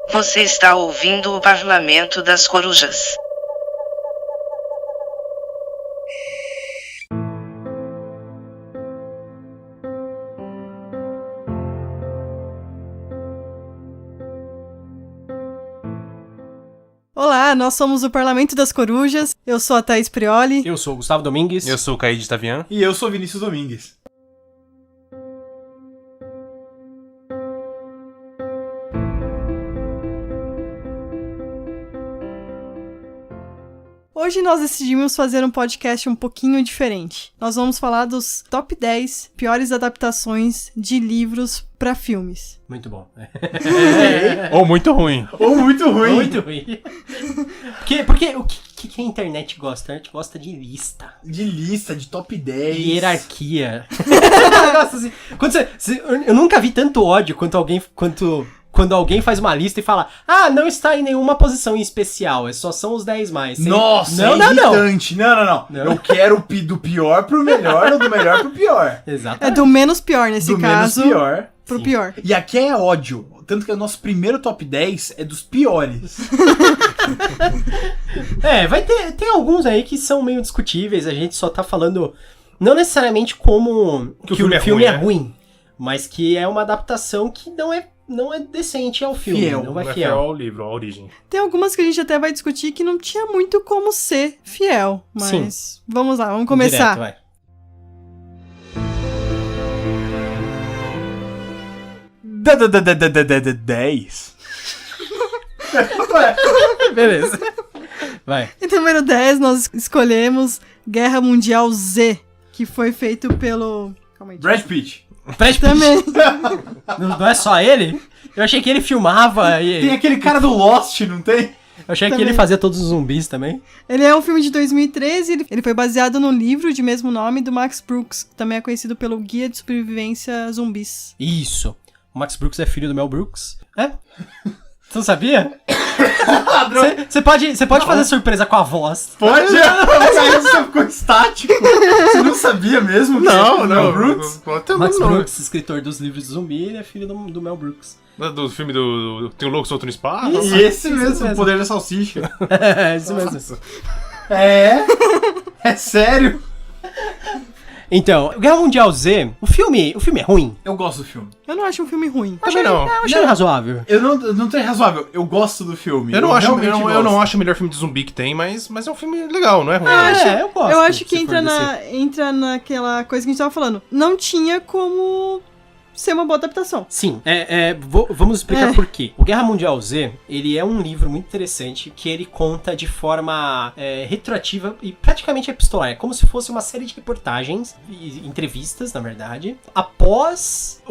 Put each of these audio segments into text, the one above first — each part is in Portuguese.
Você está ouvindo o Parlamento das Corujas. Olá, nós somos o Parlamento das Corujas. Eu sou a Thaís Prioli. Eu sou o Gustavo Domingues. Eu sou o Caíde Tavian. E eu sou Vinícius Domingues. Hoje nós decidimos fazer um podcast um pouquinho diferente. Nós vamos falar dos top 10 piores adaptações de livros para filmes. Muito bom. Ou muito ruim. Ou muito ruim. Muito ruim. Porque o que a internet gosta? A gente gosta de lista. De lista, de top 10. De hierarquia. Assim, eu nunca vi tanto ódio quando alguém faz uma lista e fala: ah, não está em nenhuma posição em especial, só são os 10 mais. Nossa, não, irritante. Não. Eu quero do pior pro melhor ou do melhor pro pior. Exatamente. É do menos pior nesse do caso. Menos pior. Pro Sim. pior. E aqui é ódio. Tanto que o nosso primeiro top 10 é dos piores. Tem alguns aí que são meio discutíveis, a gente só tá falando não necessariamente como que o filme é ruim, mas que é uma adaptação que não é decente ao filme, Fiel. não é Não é fiel. fiel ao livro, à origem. Tem algumas que a gente até vai discutir que não tinha muito como ser fiel. Mas vamos lá, vamos começar. Direto, vai. Da 10. Beleza. Vai. Em número 10, nós escolhemos Guerra Mundial Z, que foi feito pelo... Calma aí. Brad Pitt. Também. Não é só ele? Eu achei que ele filmava e... Tem aquele cara do Lost, não tem? Eu achei que Também. ele fazia todos os zumbis também. Ele é um filme de 2013, ele foi baseado no livro de mesmo nome do Max Brooks, que também é conhecido pelo Guia de Sobrevivência Zumbis. Isso. O Max Brooks é filho do Mel Brooks. É? Você não sabia? Você pode fazer surpresa com a voz. Pode? Você ficou estático. Você não sabia mesmo? Que é o Mel Brooks? Max Brooks, escritor dos livros de zumbi, ele é filho do Mel Brooks. Do filme do Tem um Louco Solto no Espaço? E esse mesmo, o Poder da Salsicha. É, isso mesmo. É sério? Então, Guerra Mundial Z, o filme é ruim. Eu gosto do filme. Eu não acho um filme ruim. Também não. Eu achei ele razoável. Eu não tenho razoável, eu gosto do filme. Eu não realmente acho o melhor filme de zumbi que tem, mas é um filme legal, não é ruim. Eu gosto. Eu acho que se for entra naquela coisa que a gente tava falando. Não tinha como ser uma boa adaptação. Sim, vamos explicar por quê. O Guerra Mundial Z, ele é um livro muito interessante que ele conta de forma retroativa e praticamente epistolar. É como se fosse uma série de reportagens e entrevistas, na verdade, após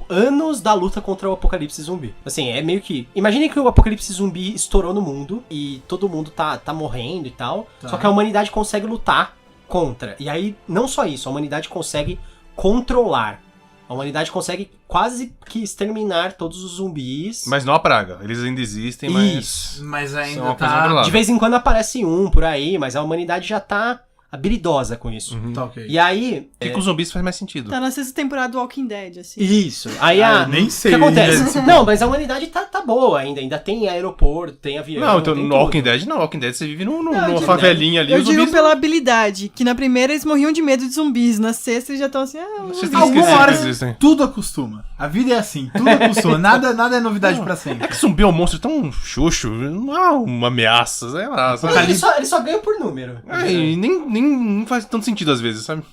anos da luta contra o apocalipse zumbi. Assim, é meio que... Imagine que o apocalipse zumbi estourou no mundo e todo mundo tá morrendo e tal, só que a humanidade consegue lutar contra. E aí, não só isso, a humanidade consegue controlar. A humanidade consegue quase que exterminar todos os zumbis. Mas não a praga. Eles ainda existem, mas... Isso. Mas são ainda uma coisa tá... controlada. De vez em quando aparece um por aí, mas a humanidade já tá habilidosa com isso. Tá ok. E aí... E com os zumbis faz mais sentido. Tá na sexta temporada do Walking Dead, assim. Isso. Aí eu nem sei. O que acontece? Não, mas a humanidade tá boa ainda. Ainda tem aeroporto, tem avião. Não, então tem no tudo. Walking Dead não. Walking Dead você vive numa digo, favelinha ali. Eu os digo zumbis pela habilidade, que na primeira eles morriam de medo de zumbis, na sexta eles já estão assim... Vocês têm Alguma esquecido hora que existem. tudo acostuma. A vida é assim, tudo acostuma. Nada é novidade pra sempre. É que zumbi é um monstro tão xoxo, não é uma ameaça, sei lá. Sabe? Ele só ganha por número. E nem faz tanto sentido às vezes, sabe?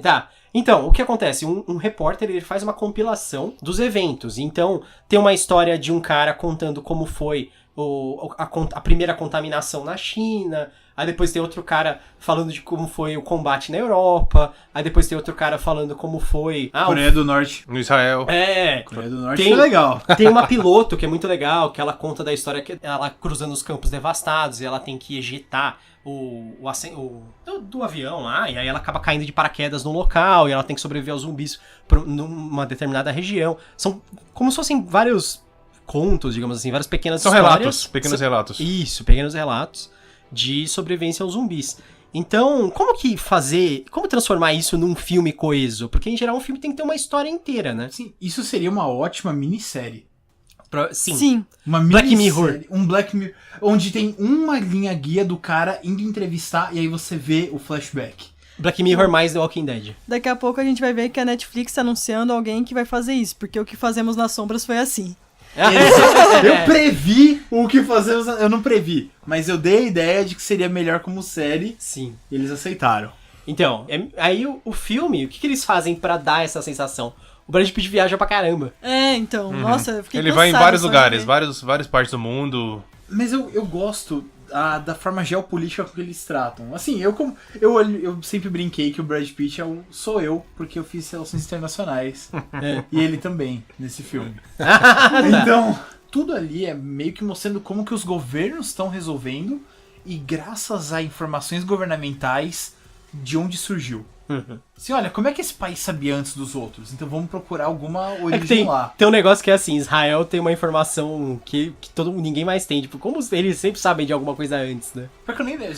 Tá. Então, o que acontece? Um repórter, ele faz uma compilação dos eventos. Então, tem uma história de um cara contando como foi a primeira contaminação na China. Aí depois tem outro cara falando de como foi o combate na Europa. Aí depois tem outro cara falando como foi... Coreia do Norte. No Israel. Coreia do Norte Tem- foi legal. Tem uma piloto que é muito legal, que ela conta da história que ela cruzando os campos devastados e ela tem que ejetar do avião lá, e aí ela acaba caindo de paraquedas no local e ela tem que sobreviver aos zumbis numa determinada região. São como se fossem vários contos, digamos assim, várias pequenas São histórias. relatos, pequenos relatos. Isso, pequenos relatos de sobrevivência aos zumbis. Então, como transformar isso num filme coeso? Porque, em geral, um filme tem que ter uma história inteira, né? Sim, isso seria uma ótima minissérie. Sim. Uma Black minissérie, Mirror. Um Black Mirror. Onde tem uma linha guia do cara indo entrevistar e aí você vê o flashback. Black Mirror mais The Walking Dead. Daqui a pouco a gente vai ver que a Netflix tá anunciando alguém que vai fazer isso, porque o que fazemos nas sombras foi assim. Eu previ o que fazemos. Eu não previ, mas eu dei a ideia de que seria melhor como série. Sim. E eles aceitaram. Então, aí o filme, o que eles fazem pra dar essa sensação? O Brad Pitt viaja pra caramba. Então, nossa, eu fiquei Ele vai em cansada vários só de lugares, ver. várias partes do mundo. Mas eu gosto da forma geopolítica com que eles tratam. Assim, eu sempre brinquei que o Brad Pitt sou eu, porque eu fiz relações internacionais. E ele também, nesse filme. Então, tudo ali é meio que mostrando como que os governos estão resolvendo e graças a informações governamentais de onde surgiu. Assim, olha, como é que esse país sabia antes dos outros? Então vamos procurar alguma origem lá. Tem um negócio que é assim, Israel tem uma informação que ninguém mais tem. Tipo, como eles sempre sabem de alguma coisa antes, né? Porque eu nem lembro.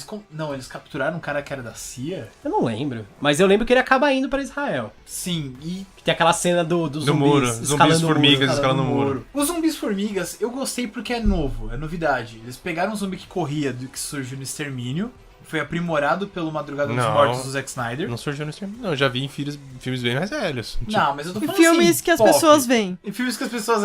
Eles capturaram um cara que era da CIA? Eu não lembro. Mas eu lembro que ele acaba indo pra Israel. Sim, e... Que tem aquela cena dos Do zumbis muro. escalando Zumbis o formigas muro. escalando o muro. Os zumbis formigas, eu gostei porque é novo, é novidade. Eles pegaram um zumbi que corria do que surgiu no Extermínio, foi aprimorado pelo Madrugada dos Não. Mortos do Zack Snyder. Não surgiu no stream. Não, eu já vi em filmes bem mais velhos. Não, mas eu tô E falando filmes assim, que as pop. pessoas veem. Em filmes que as pessoas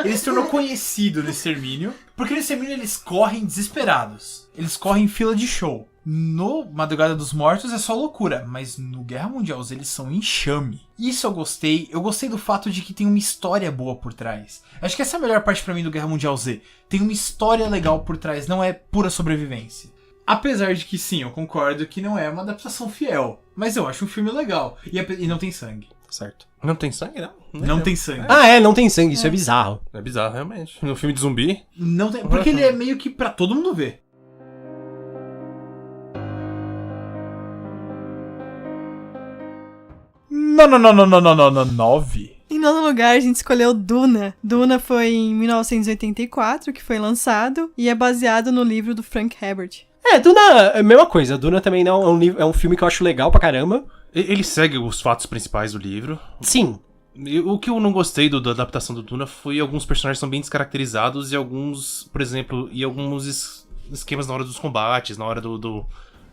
ele se tornou conhecido no Extermínio, porque no Extermínio eles correm desesperados. Eles correm em fila de show. No Madrugada dos Mortos é só loucura, mas no Guerra Mundial Z eles são enxame. Isso eu gostei. Eu gostei do fato de que tem uma história boa por trás. Acho que essa é a melhor parte pra mim do Guerra Mundial Z. Tem uma história legal por trás, não é pura sobrevivência. Apesar de que sim, eu concordo que não é uma adaptação fiel. Mas eu acho um filme legal. E não tem sangue. Certo. Não tem sangue, não? Não tem sangue. Não tem sangue, isso é bizarro. É bizarro, realmente. No filme de zumbi, Não tem, porque ele é meio que pra todo mundo ver. Não. 9. Em nono lugar, a gente escolheu Duna. Duna foi em 1984, que foi lançado, e é baseado no livro do Frank Herbert. Duna é a mesma coisa. Duna também não é um filme que eu acho legal pra caramba. ele segue os fatos principais do livro. Sim. O que eu não gostei da adaptação do Duna foi alguns personagens são bem descaracterizados e alguns, por exemplo, alguns esquemas na hora dos combates, na hora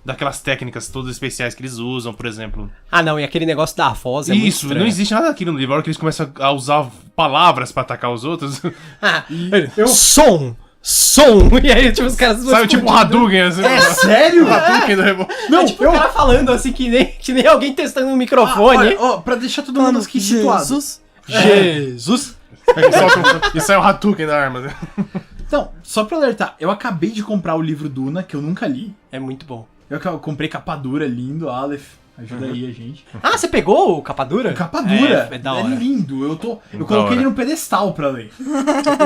daquelas técnicas todas especiais que eles usam, por exemplo. Não, e aquele negócio da voz é muito Isso, estranho. não existe nada daquilo no livro. A hora que eles começam a usar palavras pra atacar os outros, Som! E aí, tipo, os caras... sabe, tipo um Hadouken, assim. É sério? Hadouken do Rebo. Não, tipo, o cara falando assim, que nem alguém testando um microfone. Pra deixar todo mundo aqui situado. Jesus! Isso é o Hadouken da arma. Né? Então, só pra alertar, eu acabei de comprar o livro Duna, que eu nunca li. É muito bom. Eu comprei capa dura, lindo, Aleph. Ajuda aí a gente. Você pegou o capa dura? Capa dura. É da hora. Lindo. Eu Da coloquei hora. ele no pedestal pra ler.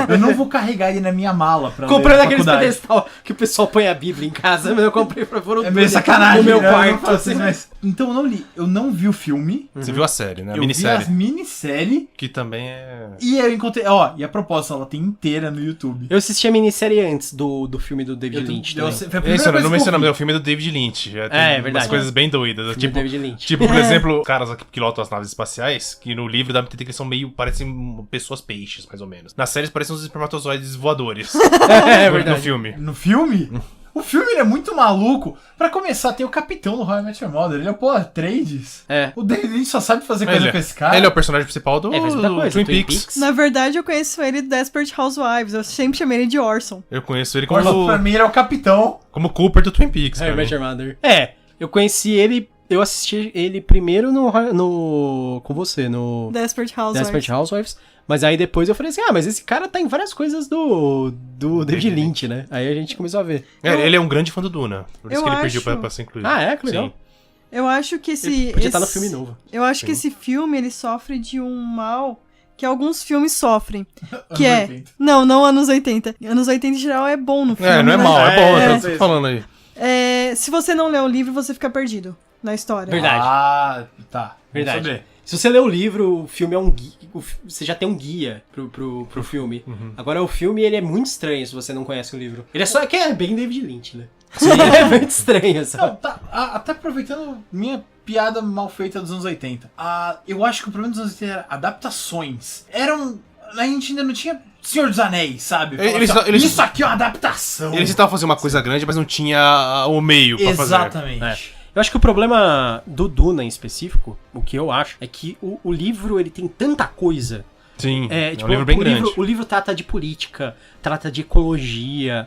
Eu não vou carregar ele na minha mala pra Comprei ler na naqueles faculdade. pedestal que o pessoal põe a Bíblia em casa, mas eu comprei pra pôr É meio sacanagem, no meu né? quarto. Assim, mas... Então eu não li. Eu não vi o filme. Você viu a série, né? A Eu minissérie. vi a minissérie. Que também é... E eu encontrei... e a proposta, ela tem inteira no YouTube. Eu assisti a minissérie antes do filme do David Lynch também. Foi a primeira Isso, coisa não que eu mencionamos, vi. é o filme do David Lynch. Já tem É umas verdade. coisas bem doidas. Filme do David Lynch. Tipo, por exemplo, caras que pilotam as naves espaciais, que no livro dá pra entender que eles são meio... parecem pessoas peixes, mais ou menos. Na série eles parecem uns espermatozoides voadores. É No verdade. filme. No filme? O filme ele é muito maluco. Pra começar, tem o capitão do How I Met Your Mother. Ele é o Paul Atreides. É. O David Lynch só sabe fazer coisa com esse cara. Ele é o personagem principal do, Faz muita do coisa, Twin Peaks. Na verdade, eu conheço ele do Desperate Housewives. Eu sempre chamei ele de Orson. Eu conheço ele Orson, pra mim, ele é o capitão. como Cooper do Twin Peaks. How I pra Met mim. Your Mother. Eu conheci ele... Eu assisti ele primeiro com você, no Desperate Housewives. Desperate Housewives. Mas aí depois eu falei assim, mas esse cara tá em várias coisas do David Lynch, né? Aí a gente começou a ver. Ele é um grande fã do Duna. Por isso Eu que ele pediu acho- pra ser incluído. Que legal. Sim. Eu acho que Ele podia estar no filme novo. Eu acho que esse filme, ele sofre de um mal que alguns filmes sofrem. Que Anos é... 80. Não anos 80. Anos 80 em geral é bom no filme, Não é né? mal, é bom. É, Eu tô falando aí. Se você não lê o livro, você fica perdido na história. Verdade. Tá. Verdade. Vamos saber. Se você lê o livro, o filme é um guia. Você já tem um guia pro filme. Agora, o filme, ele é muito estranho se você não conhece o livro. Ele é só que é bem David Lynch, né? É muito estranho, sabe? Não, tá, até aproveitando minha piada mal feita dos anos 80. Eu acho que o problema dos anos 80 era adaptações. Eram a gente ainda não tinha Senhor dos Anéis, sabe? Isso aqui é uma adaptação. Eles tentavam fazer uma coisa grande, mas não tinha o meio pra fazer. Exatamente. Eu acho que o problema do Duna em específico, o que eu acho, é que o livro ele tem tanta coisa. Sim, é tipo, um livro bem grande. O livro trata de política, trata de ecologia,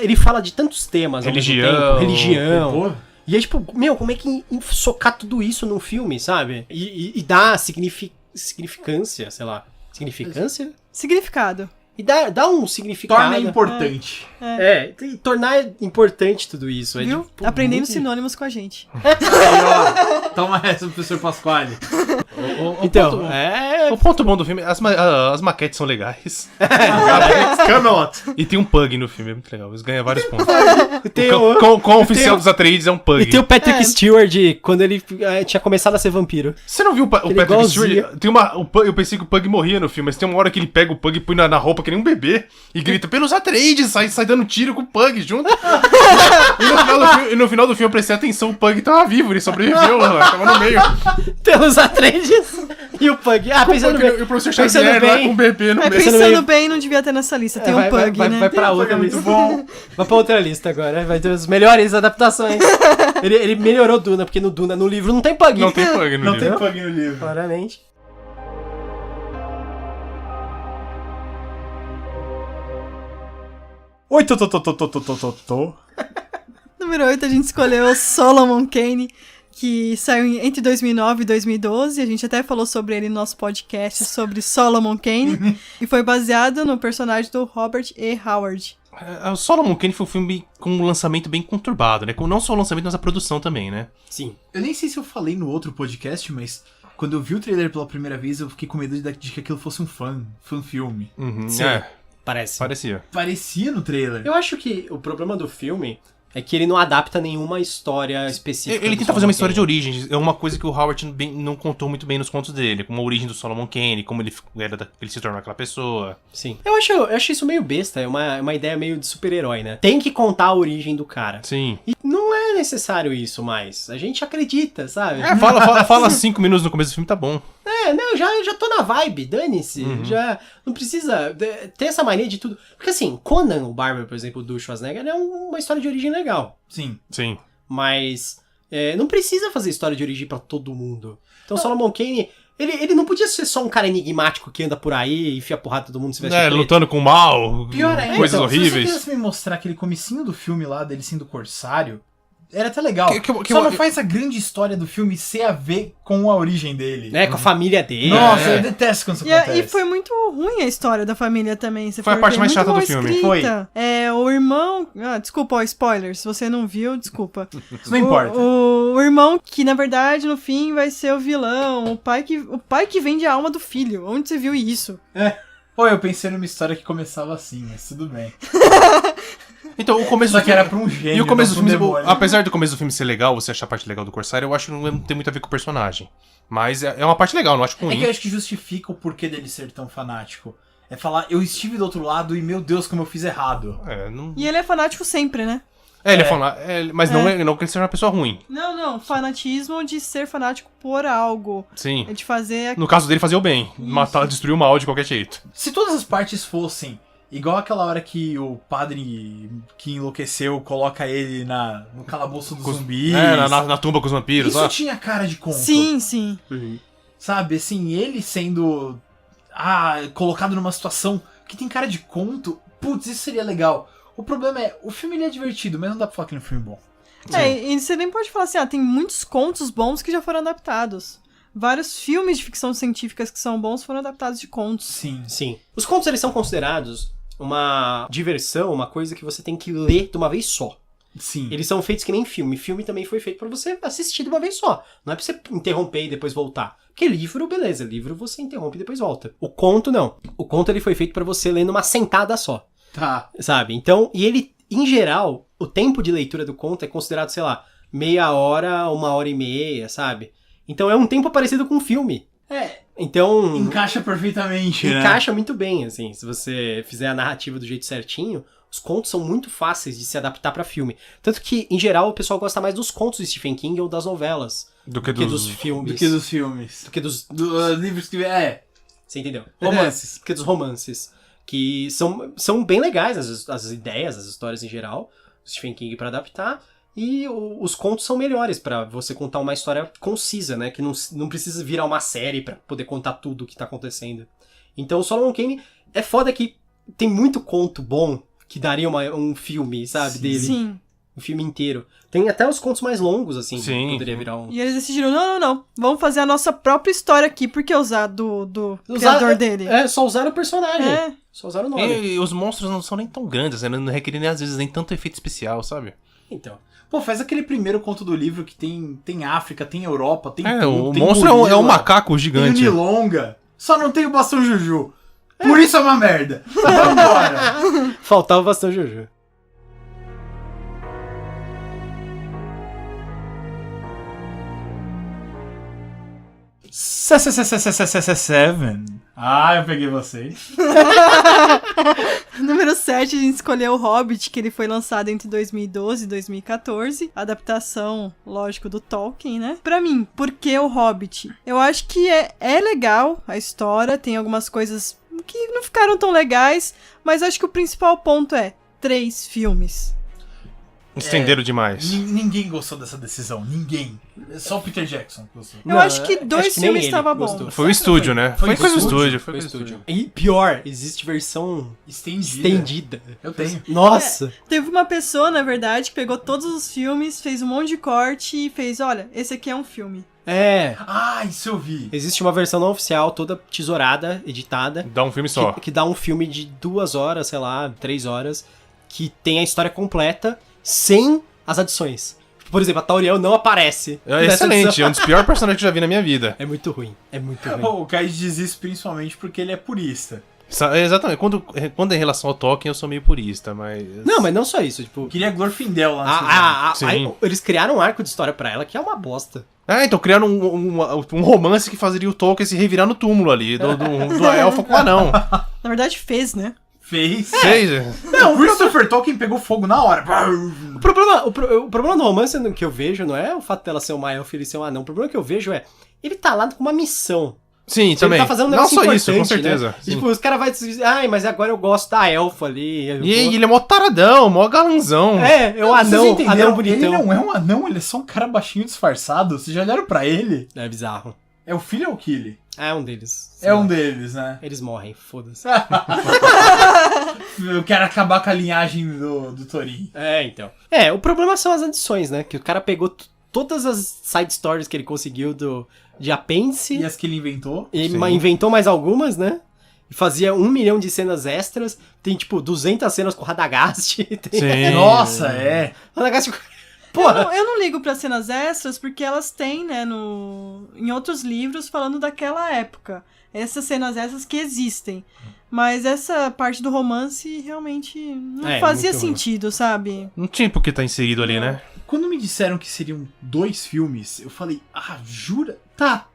ele fala de tantos temas ao mesmo tempo, religião. E aí, tipo, como é que socar tudo isso num filme, sabe? E dar significância, sei lá. Significância? Significado. E dá um significado. Torna importante. Tornar importante tudo isso. Viu? Tipo, aprendendo sinônimos com a gente. Aí, ó, toma essa, professor Pasquale. O ponto bom do filme, as maquetes são legais. Cannot. E tem um pug no filme, é muito legal. Eles ganham vários pontos. Com o oficial dos Atreides é um pug. E tem o Patrick Stewart quando ele tinha começado a ser vampiro. Você não viu o Patrick Stewart? Eu pensei que o pug morria no filme, mas tem uma hora que ele pega o pug e põe na roupa que nem um bebê e grita pelos Atreides, sai dando tiro com o pug junto. E no final do filme eu prestei atenção, o pug tava vivo, ele sobreviveu, tava no meio. Pelos Atreides e o pug. Pensando bem. E o professor Xavier lá com o bebê no meio. Pensando bem, não devia ter nessa lista. Tem um pug, né? Vai pra outra lista. Bom. Vai pra outra lista agora. Vai ter as melhores adaptações. ele melhorou Duna, porque no livro não tem pug. Não tem pug no livro. Não tem pug no livro. Claramente. Oi, Número 8, a gente escolheu Solomon Kane, que saiu entre 2009 e 2012. A gente até falou sobre ele no nosso podcast sobre Solomon Kane. E foi baseado no personagem do Robert E. Howard. O Solomon Kane foi um filme com um lançamento bem conturbado, né? Não só o lançamento, mas a produção também, né? Sim. Eu nem sei se eu falei no outro podcast, mas quando eu vi o trailer pela primeira vez, eu fiquei com medo de que aquilo fosse um filme. Sim. Parecia. Parecia no trailer. Eu acho que o problema do filme é que ele não adapta nenhuma história específica. Ele tenta fazer uma história de origem. É uma coisa que o Howard não contou muito bem nos contos dele. Como a origem do Solomon Kane, como ele se tornou aquela pessoa. Sim. Eu acho isso meio besta. É uma ideia meio de super-herói, né? Tem que contar a origem do cara. Sim. E não é necessário isso mais. A gente acredita, sabe? Fala 5 minutos no começo do filme, tá bom. Já tô na vibe, dane-se. Já não precisa ter essa mania de tudo. Porque assim, Conan, o Barber, por exemplo, do Schwarzenegger, é uma história de origem legal. Sim. Mas não precisa fazer história de origem pra todo mundo. Então Solomon Kane, ele não podia ser só um cara enigmático que anda por aí e enfia porrada todo mundo se veste preto. Lutando com o mal, Pior ainda, coisas se horríveis. você quisesse me mostrar aquele comecinho do filme lá, dele sendo corsário, era até legal. Só não faz a grande história do filme ser a ver com a origem dele. Com a família dele. Nossa, eu detesto quando isso acontece. E foi muito ruim a história da família também. Foi a parte mais chata do filme. Foi. O irmão... desculpa, spoiler. Se você não viu, desculpa. Isso não importa. O irmão que, na verdade, no fim vai ser o vilão. O pai que vende a alma do filho. Onde você viu isso? Eu pensei numa história que começava assim, mas tudo bem. Então, o começo Só do que filme... era pra um gênio. E o começo do filme, demônio. apesar do começo do filme ser legal, você achar a parte legal do Corsário, eu acho que não tem muito a ver com o personagem. Mas é uma parte legal, não acho ruim. É que eu acho que justifica o porquê dele ser tão fanático. É falar, eu estive do outro lado e, meu Deus, como eu fiz errado. E ele é fanático sempre, né? Ele é fanático, mas não que ele seja uma pessoa ruim. Não. Fanatismo de ser fanático por algo. Sim. É de fazer... No caso dele, fazer o bem. Matar, destruir o mal de qualquer jeito. Se todas as partes fossem igual aquela hora que o padre que enlouqueceu coloca ele no calabouço dos zumbis. Na tumba com os vampiros. Isso tinha cara de conto. Sim. Sabe, assim, ele sendo colocado numa situação que tem cara de conto, putz, isso seria legal. O problema é, o filme ele é divertido, mas não dá pra falar que é um filme bom. E você nem pode falar assim, tem muitos contos bons que já foram adaptados. Vários filmes de ficção científica que são bons foram adaptados de contos. Sim. Os contos, eles são considerados uma diversão, uma coisa que você tem que ler de uma vez só. Sim. Eles são feitos que nem filme. Filme também foi feito pra você assistir de uma vez só. Não é pra você interromper e depois voltar. Porque livro, beleza. Livro você interrompe e depois volta. O conto, não. O conto, ele foi feito pra você ler numa sentada só. Tá. Sabe? Então, e ele, em geral, o tempo de leitura do conto é considerado, sei lá, meia hora, 1h30, sabe? Então é um tempo parecido com um filme. Então... Encaixa perfeitamente, né? Encaixa muito bem, assim. Se você fizer a narrativa do jeito certinho, os contos são muito fáceis de se adaptar pra filme. Tanto que, em geral, o pessoal gosta mais dos contos de Stephen King ou das novelas. Do que dos filmes. Do que dos filmes. Do que dos... livros que... Você entendeu? Romances. Porque dos romances. Que são bem legais as ideias, as histórias em geral. Do Stephen King pra adaptar. E os contos são melhores pra você contar uma história concisa, né? Que não precisa virar uma série pra poder contar tudo o que tá acontecendo. Então o Solomon Kane é foda que tem muito conto bom que daria um filme, sabe, dele. Sim. Um filme inteiro. Tem até os contos mais longos, assim, Sim. que poderia virar um... E eles decidiram, não. Vamos fazer a nossa própria história aqui, porque usar do criador dele. Só usaram o personagem. É. Só usaram o nome. E os monstros não são nem tão grandes, né? Não requerem às vezes nem tanto efeito especial, sabe? Então. Pô, faz aquele primeiro conto do livro que tem África, tem Europa, tem O tem monstro gorila, é um macaco tem gigante. Nilonga. Só não tem o bastão Juju. Por isso é uma merda. Vambora. Faltava bastante Jojo. Seven. Ah, eu peguei vocês. Número 7, a gente escolheu o Hobbit, que ele foi lançado entre 2012 e 2014. Adaptação, lógico, do Tolkien, né? Pra mim, por que o Hobbit? Eu acho que é legal a história, tem algumas coisas que não ficaram tão legais, mas acho que o principal ponto é 3 filmes. Estenderam demais. Ninguém gostou dessa decisão. Ninguém. Só o Peter Jackson gostou. Eu acho que 2 acho que nem filmes ele estava gostou. bom. Foi o estúdio, né? Foi Foi estúdio? o estúdio. Foi o estúdio. E pior, existe versão estendida. Eu tenho. Nossa! Teve uma pessoa, na verdade, que pegou todos os filmes, fez um monte de corte e fez, olha, esse aqui é um filme. É. Ah, isso eu vi. Existe uma versão não oficial, toda tesourada, editada, Dá um filme só. que dá um filme de 2 horas, sei lá, 3 horas, que tem a história completa, sem as adições. Por exemplo, a Tauriel não aparece. É nessa excelente, edição. é um dos piores personagens que eu já vi na minha vida. É muito ruim. É muito ruim. O Kai diz isso principalmente porque ele é purista. Exatamente, quando é em relação ao Tolkien eu sou meio purista, mas... Não, mas não só isso, tipo... Eu queria Glorfindel lá no Sim. Eles criaram um arco de história pra ela que é uma bosta. Então criaram um romance que fazeria o Tolkien se revirar no túmulo ali, do elfo com o anão. Na verdade, fez, né? Fez. Fez. Não, o Christopher Tolkien pegou fogo na hora. O problema do romance que eu vejo não é o fato dela ser uma elfa e ele ser um anão. O problema que eu vejo é... Ele tá lá com uma missão. Sim, também. Ele tá fazendo um Não negócio só importante, isso, com certeza. Né? Sim. Tipo, os caras vão dizer, ai, mas agora eu gosto da elfa ali. E ele é mó taradão, mó galanzão. É um anão bonitão. Ele não é um anão, ele é só um cara baixinho disfarçado. Vocês já olharam pra ele? É bizarro. É o filho ou o Killy? É um deles. É um deles, né? Eles morrem, foda-se. Eu quero acabar com a linhagem do Thorin. Então. O problema são as adições, né? Que o cara pegou todas as side stories que ele conseguiu de apêndice. E as que ele inventou? E inventou mais algumas, né? E fazia 1 milhão de cenas extras. Tem, tipo, 200 cenas com Radagast. Sim. Nossa, é. Radagast... Porra! Eu não ligo pra cenas extras porque elas têm, né, em outros livros falando daquela época. Essas cenas extras que existem. Mas essa parte do romance realmente não fazia muito sentido, sabe? Não tinha por que tá inserido ali, né? Quando me disseram que seriam 2 filmes, eu falei, jura? Tá,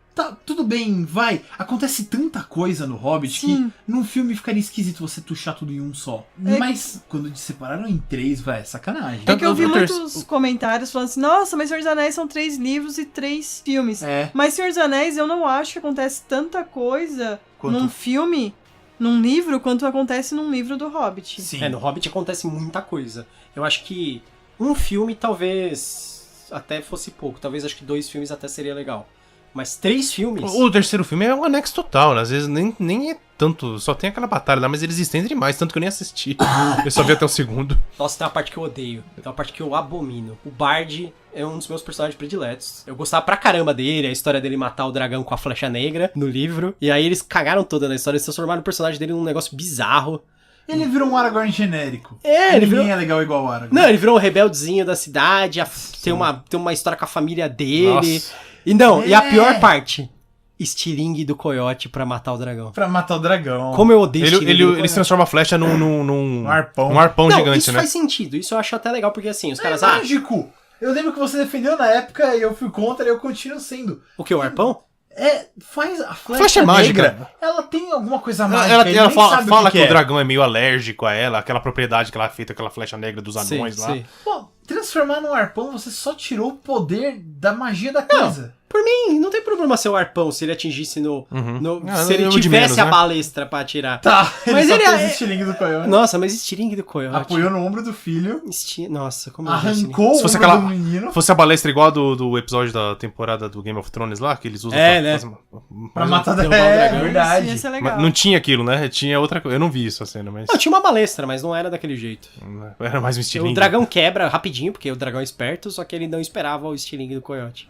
tudo bem, vai. Acontece tanta coisa no Hobbit Sim. que num filme ficaria esquisito você tuchar tudo em um só. Mas quando separaram em 3, vai, é sacanagem. É que eu vi o muitos comentários falando assim, nossa, mas Senhor dos Anéis são 3 livros e 3 filmes. É. Mas Senhor dos Anéis, eu não acho que acontece tanta coisa Quanto- num filme, num livro, quanto acontece num livro do Hobbit. Sim. No Hobbit acontece muita coisa. Eu acho que um filme talvez até fosse pouco. Talvez acho que 2 filmes até seria legal. Mas 3 filmes... O terceiro filme é um anexo total, né? Às vezes nem é tanto, só tem aquela batalha lá, mas eles estendem demais, tanto que eu nem assisti. Eu só vi até o segundo. Nossa, tem uma parte que eu odeio. Tem uma parte que eu abomino. O Bard é um dos meus personagens prediletos. Eu gostava pra caramba dele, a história dele matar o dragão com a flecha negra no livro. E aí eles cagaram toda na história, eles transformaram o personagem dele num negócio bizarro. Ele virou um Aragorn genérico. Ele Ninguém virou... é legal igual o Aragorn. Não, ele virou um rebeldezinho da cidade, tem uma história com a família dele. Nossa. E a pior parte... estilingue do coiote pra matar o dragão. Pra matar o dragão. Como eu odeio estilingue do Ele coiote. transforma a flecha num arpão. Um arpão Não, gigante, isso né? faz sentido. Isso eu acho até legal, porque assim, os caras... É mágico! Eu lembro que você defendeu na época e eu fui contra e eu continuo sendo. O que, o arpão? Faz a flecha é mágica. negra, ela tem alguma coisa mágica. Ela ele nem fala, sabe fala o que que o é. dragão é meio alérgico a ela, aquela propriedade que ela é feita, aquela flecha negra dos anões lá. Sei. Pô, transformar num arpão, você só tirou o poder da magia da coisa. Por mim, não tem problema ser o arpão se ele atingisse no... Ah, se ele o de tivesse menos, a né? balestra pra atirar. Tá, Mas ele só ele fez é- o estilingue do coiote. Nossa, mas estilingue do coiote. Apoiou no ombro do filho, Nossa, como eu disse. arrancou o Se fosse ombro aquela- do menino Fosse a balestra igual a do episódio da temporada do Game of Thrones lá, que eles usam É, pra, né? pra matar derrubar o é dragão. verdade. Isso ia ser legal. Mas não tinha aquilo, né? Tinha outra coisa. Eu não vi isso a cena, mas Não, tinha uma balestra, mas não era daquele jeito. era mais um estilingue. O dragão quebra rapidinho, porque o dragão é esperto, só que ele não esperava o estilingue do coiote.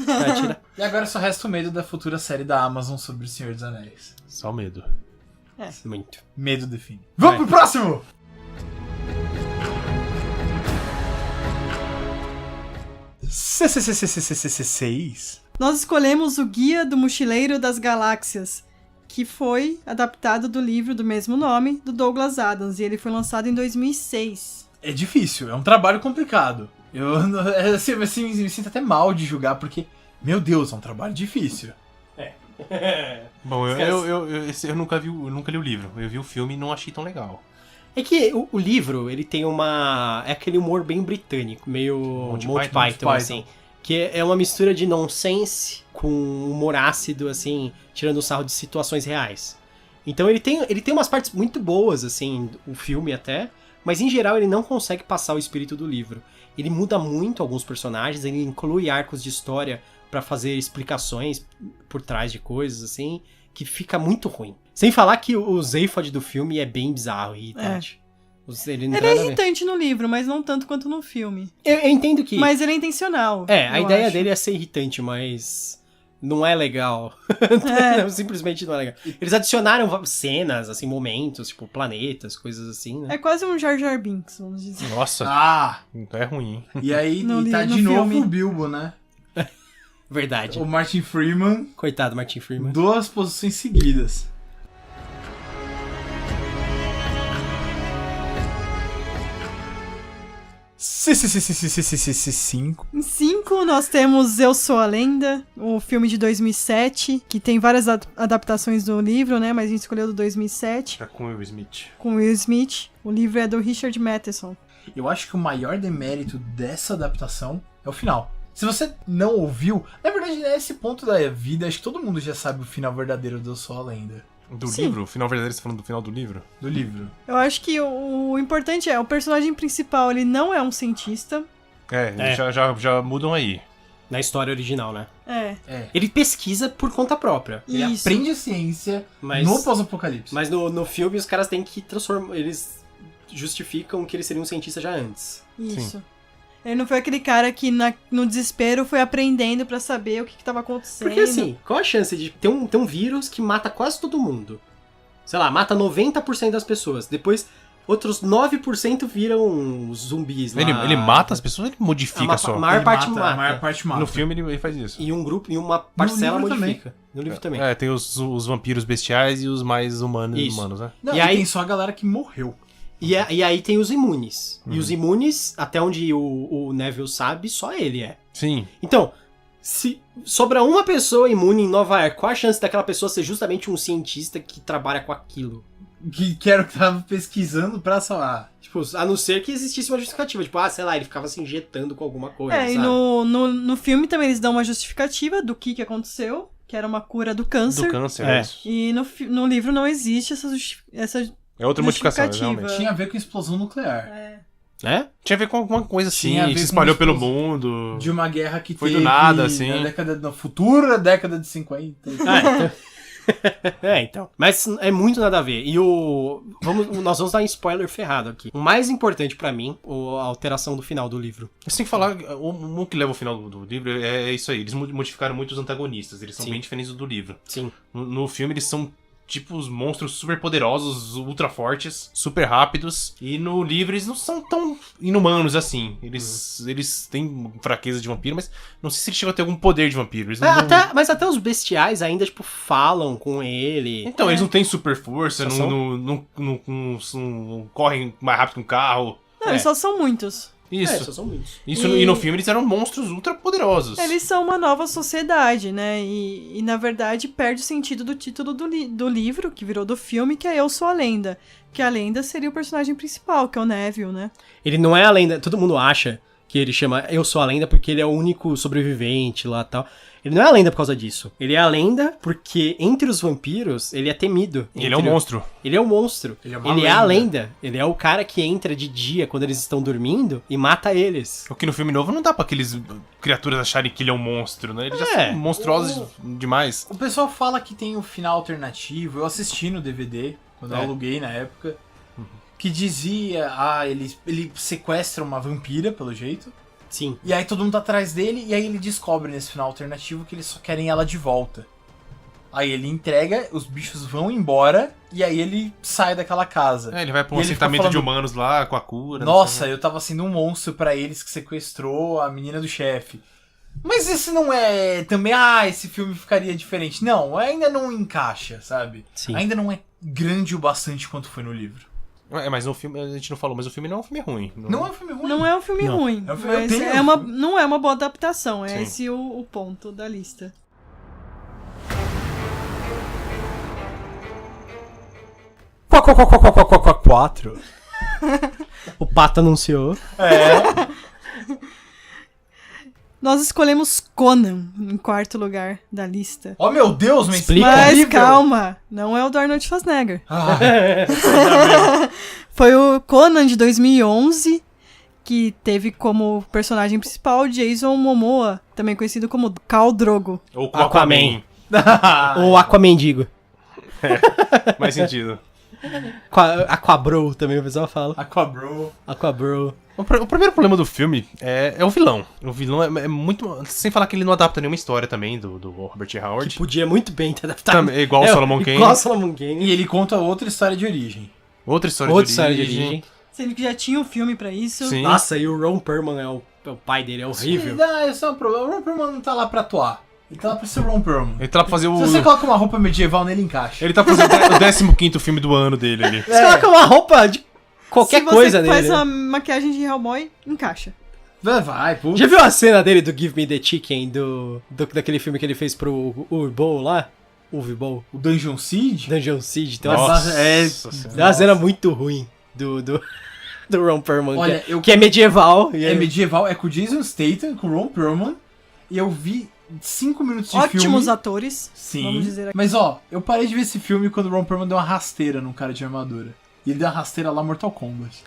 Pra atirar. E agora só resta o medo da futura série da Amazon sobre o Senhor dos Anéis. Só medo. Muito. Medo define. Vamos pro próximo! C6. Nós escolhemos o Guia do Mochileiro das Galáxias, que foi adaptado do livro do mesmo nome, do Douglas Adams, e ele foi lançado em 2006. É difícil, é um trabalho complicado. Eu assim, me sinto até mal de julgar, porque, meu Deus, é um trabalho difícil. Bom, Esquece. eu nunca li o livro. Eu vi o filme e não achei tão legal. É que o livro, ele tem uma... É aquele humor bem britânico, meio Monty Monty Python. Python, assim. Que é uma mistura de nonsense com humor ácido, assim, tirando o sarro de situações reais. Então ele tem umas partes muito boas, assim, o filme até, mas em geral ele não consegue passar o espírito do livro. Ele muda muito alguns personagens, ele inclui arcos de história pra fazer explicações por trás de coisas, assim, que fica muito ruim. Sem falar que o Zaphod do filme é bem bizarro e irritante. Ele não tem Ele é nada a ver. irritante no livro, mas não tanto quanto no filme. Eu entendo que... Mas ele é intencional. a eu ideia acho. dele é ser irritante, mas não é legal. É. Não, simplesmente não é legal. Eles adicionaram cenas, assim, momentos, tipo planetas, coisas assim, né? É quase um Jar Jar Binks, vamos dizer. Nossa, Ah! é ruim, hein? E aí No tá li- no de novo filme. o Bilbo, né? Verdade. O Martin Freeman, Coitado, Martin Freeman. 2 posições seguidas. Cinco. Em 5, nós temos Eu Sou a Lenda, o filme de 2007, que tem várias adaptações do livro, né? Mas a gente escolheu do 2007, Tá com o Will Smith. com Will Smith. O livro é do Richard Matheson. Eu acho que o maior demérito dessa adaptação é o final. Se você não ouviu, na verdade, nesse ponto da vida, acho que todo mundo já sabe o final verdadeiro do Eu Sou a Lenda. Do Sim. livro? O final verdadeiro, você tá falando do final do livro? Do livro. Eu acho que o importante é, o personagem principal, ele não é um cientista. É. Já mudam aí. Na história original, né? É. Ele pesquisa por conta própria. Ele Isso. aprende a ciência Mas, no pós-apocalipse. mas no filme os caras têm que transformar... Eles justificam que ele seria um cientista já antes. Isso. Ele não foi aquele cara que no desespero foi aprendendo pra saber o que tava acontecendo. Porque assim, qual a chance de ter um vírus que mata quase todo mundo? Sei lá, mata 90% das pessoas. Depois, outros 9% viram zumbis lá. Ele mata as pessoas ou ele modifica só? A maior Ele parte mata, mata. A maior parte mata. No filme ele faz isso. E um grupo, e uma parcela livro modifica. No livro também. É, tem os vampiros bestiais e os mais humanos, Isso. né? Não, E e aí- tem só a galera que morreu. E aí tem os imunes. E os imunes, até onde o Neville sabe, só ele é. Sim. Então, se sobra uma pessoa imune em Nova York, qual a chance daquela pessoa ser justamente um cientista que trabalha com aquilo? Que era o que tava pesquisando pra salvar. Tipo, a não ser que existisse uma justificativa. Tipo, sei lá, ele ficava se injetando com alguma coisa, É, e sabe? no filme também eles dão uma justificativa do que aconteceu, que era uma cura do câncer. Do câncer, É. é isso. E no livro não existe essa É outra modificação, justificativa. realmente. Tinha a ver com explosão nuclear. É? Tinha a ver com alguma coisa assim, Tinha a ver se com espalhou pelo explosão. mundo. De uma guerra que Foi do teve nada, assim. na década na futura década de 50. Então. Mas é muito nada a ver. E nós vamos dar um spoiler ferrado aqui. O mais importante pra mim, a alteração do final do livro. Você tem que falar, o que leva ao final do livro é isso aí. Eles modificaram muito os antagonistas, eles são Sim. bem diferentes do livro. Sim. No filme eles são tipo os monstros super poderosos, ultra fortes, super rápidos. E no livro eles não são tão inumanos assim. Eles têm fraqueza de vampiro, mas não sei se eles chegam a ter algum poder de vampiro. Eles não, Mas até os bestiais ainda, tipo, falam com ele. Então, eles não têm super força, Só não correm mais rápido que um carro. Não, eles só são muitos. Isso. Só são muitos. E no filme eles eram monstros ultra poderosos. Eles são uma nova sociedade, né? E na verdade perde o sentido do título do livro, que virou do filme, que é Eu Sou a Lenda. Que a lenda seria o personagem principal, que é o Neville, né? Ele não é a lenda. Todo mundo acha que ele chama Eu Sou a Lenda porque ele é o único sobrevivente lá e tal. Ele não é a lenda por causa disso. Ele é a lenda porque entre os vampiros ele é temido. Ele é um monstro. Ele é um monstro. Ele é uma Ele é a lenda. lenda. Ele é o cara que entra de dia quando eles estão dormindo e mata eles. O que no filme novo não dá pra aqueles criaturas acharem que ele é um monstro, né? Eles já É. são monstruosos demais. O pessoal fala que tem o final alternativo. Eu assisti no DVD, quando eu aluguei na época. Que dizia, ele sequestra uma vampira, pelo jeito. Sim. E aí todo mundo tá atrás dele, e aí ele descobre nesse final alternativo que eles só querem ela de volta. Aí ele entrega, os bichos vão embora, e aí ele sai daquela casa. É, ele vai pra um E ele fica assentamento de falando, humanos lá, com a cura. Nossa, eu tava sendo um monstro pra eles que sequestrou a menina do chefe. Mas esse não é também, esse filme ficaria diferente. Não, ainda não encaixa, sabe? Sim. Ainda não é grande o bastante quanto foi no livro. Mas no filme, a gente não falou, mas o filme não é um filme ruim. Não é um filme ruim. Não é um filme Não. ruim, É um filme- eu mas tenho- não é uma boa adaptação. É Sim. esse o ponto da lista. Quatro. O Pato anunciou. Nós escolhemos Conan em quarto lugar da lista. Oh, meu Deus, mas Explica. Mas horrível. calma, não é o do Arnold Schwarzenegger. Ah, Foi o Conan de 2011, que teve como personagem principal Jason Momoa, também conhecido como Khal Drogo. Ou com Aquaman. Aquaman. Ou Aquamendigo. Mais sentido. Aquabro também o pessoal fala. Aquabro. Aquabro. O primeiro problema do filme é o vilão. O vilão é muito... Sem falar que ele não adapta nenhuma história também do Robert E. Howard. Que podia muito bem ter adaptado. É igual o Solomon Kane. Igual o Solomon Kane. E ele conta outra história de origem. Outra história Outra de história de origem. origem. Sendo que já tinha um filme pra isso. Sim. Nossa, e o Ron Perlman é o pai dele, é horrível. Esse é um problema. O Ron Perlman não tá lá pra atuar. Ele tá lá pra ser o Ron Perlman. Ele tá lá pra fazer o... Se você coloca uma roupa medieval nele, encaixa. Ele tá fazendo o 15º filme do ano dele ali. Você coloca uma roupa de qualquer coisa Se você faz nele. uma maquiagem de Hellboy, encaixa. Vai, putz. Já viu a cena dele do Give Me the Chicken, daquele filme que ele fez pro Urbo lá? Uwe Boll? O Dungeon Siege? Dungeon Siege. Tem uma, Nossa, tem uma cena muito ruim do Ron Perlman, Olha, que é medieval. E É medieval, é com o Jason Statham, com o Ron Perlman. E eu vi 5 minutos de Ótimos filme. atores. Sim. Vamos dizer aqui. Mas ó, eu parei de ver esse filme quando o Ron Perlman deu uma rasteira num cara de armadura. E ele deu uma rasteira lá Mortal Kombat.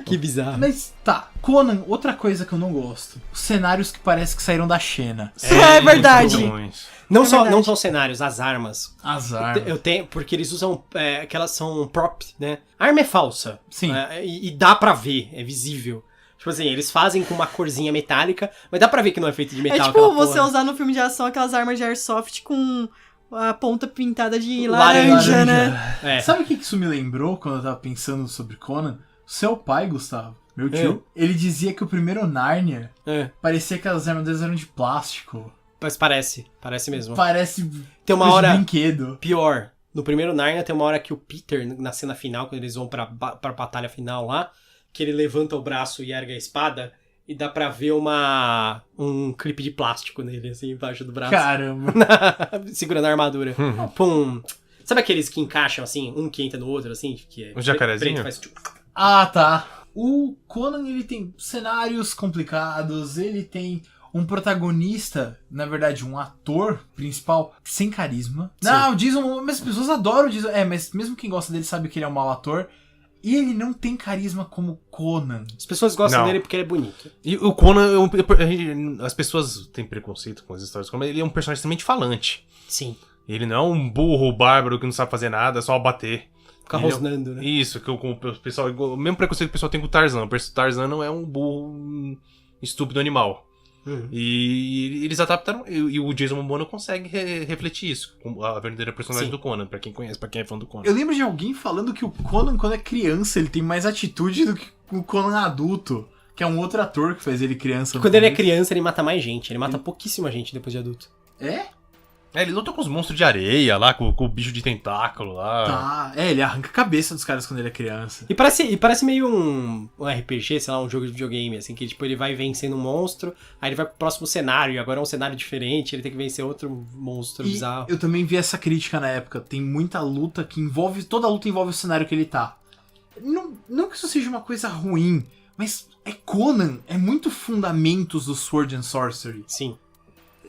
Que bizarro. Mas tá, Conan, outra coisa que eu não gosto. Os cenários que parece que saíram da Xena. É verdade. muito ruins. Não, É só, verdade. não são cenários, as armas. As armas. Eu tenho, porque eles usam, que elas são prop, né? A arma é falsa. Sim. E dá pra ver, é visível. Tipo assim, eles fazem com uma corzinha metálica, mas dá pra ver que não é feito de metal. É tipo aquela você porra. usar no filme de ação aquelas armas de airsoft com a ponta pintada de Laranja. laranja, né? É. Sabe o que isso me lembrou quando eu tava pensando sobre Conan? Seu pai, Gustavo, meu tio, ele dizia que o primeiro Nárnia É. parecia que as armaduras eram de plástico. Mas parece mesmo. Parece Tem uma coisa hora de brinquedo. pior. No primeiro Narnia tem uma hora que o Peter, na cena final, quando eles vão pra batalha final lá, que ele levanta o braço e ergue a espada, e dá pra ver um clipe de plástico nele, assim, embaixo do braço. Caramba. Segurando a armadura. Pum. Sabe aqueles que encaixam, assim, um que entra no outro, assim? Que é O jacarezinho? preto, faz tchuc. Ah, tá. O Conan, ele tem cenários complicados, ele tem um protagonista, na verdade, um ator principal sem carisma. Sim. Não, o Jason, mas as pessoas adoram o Jason. Mas mesmo quem gosta dele sabe que ele é um mau ator. E ele não tem carisma como Conan. As pessoas gostam Não. dele porque ele é bonito. E o Conan, as pessoas têm preconceito com as histórias do Conan, mas ele é um personagem extremamente falante. Sim. Ele não é um burro bárbaro que não sabe fazer nada, é só bater. Fica Ele é- rosnando, né? Isso, que o pessoal, o mesmo preconceito que o pessoal tem com o Tarzan. O Tarzan não é um burro estúpido animal. Uhum. E eles adaptaram. E o Jason Momoa não consegue refletir isso. Com a verdadeira personagem Sim. do Conan, pra quem conhece, pra quem é fã do Conan. Eu lembro de alguém falando que o Conan, quando é criança, ele tem mais atitude do que o Conan adulto. Que é um outro ator que faz ele criança. no Quando ele é começo. criança, ele mata mais gente. Ele mata pouquíssima gente depois de adulto. É? Ele luta com os monstros de areia lá, com o bicho de tentáculo lá. Tá. É, ele arranca a cabeça dos caras quando ele é criança. E parece meio um RPG, sei lá, um jogo de videogame, assim, que tipo, ele vai vencendo um monstro, aí ele vai pro próximo cenário, e agora é um cenário diferente, ele tem que vencer outro monstro E bizarro. eu também vi essa crítica na época. Tem muita luta que envolve. Toda luta envolve o cenário que ele tá. Não que isso seja uma coisa ruim, Mas é Conan, é muito fundamentos do Sword and Sorcery. Sim.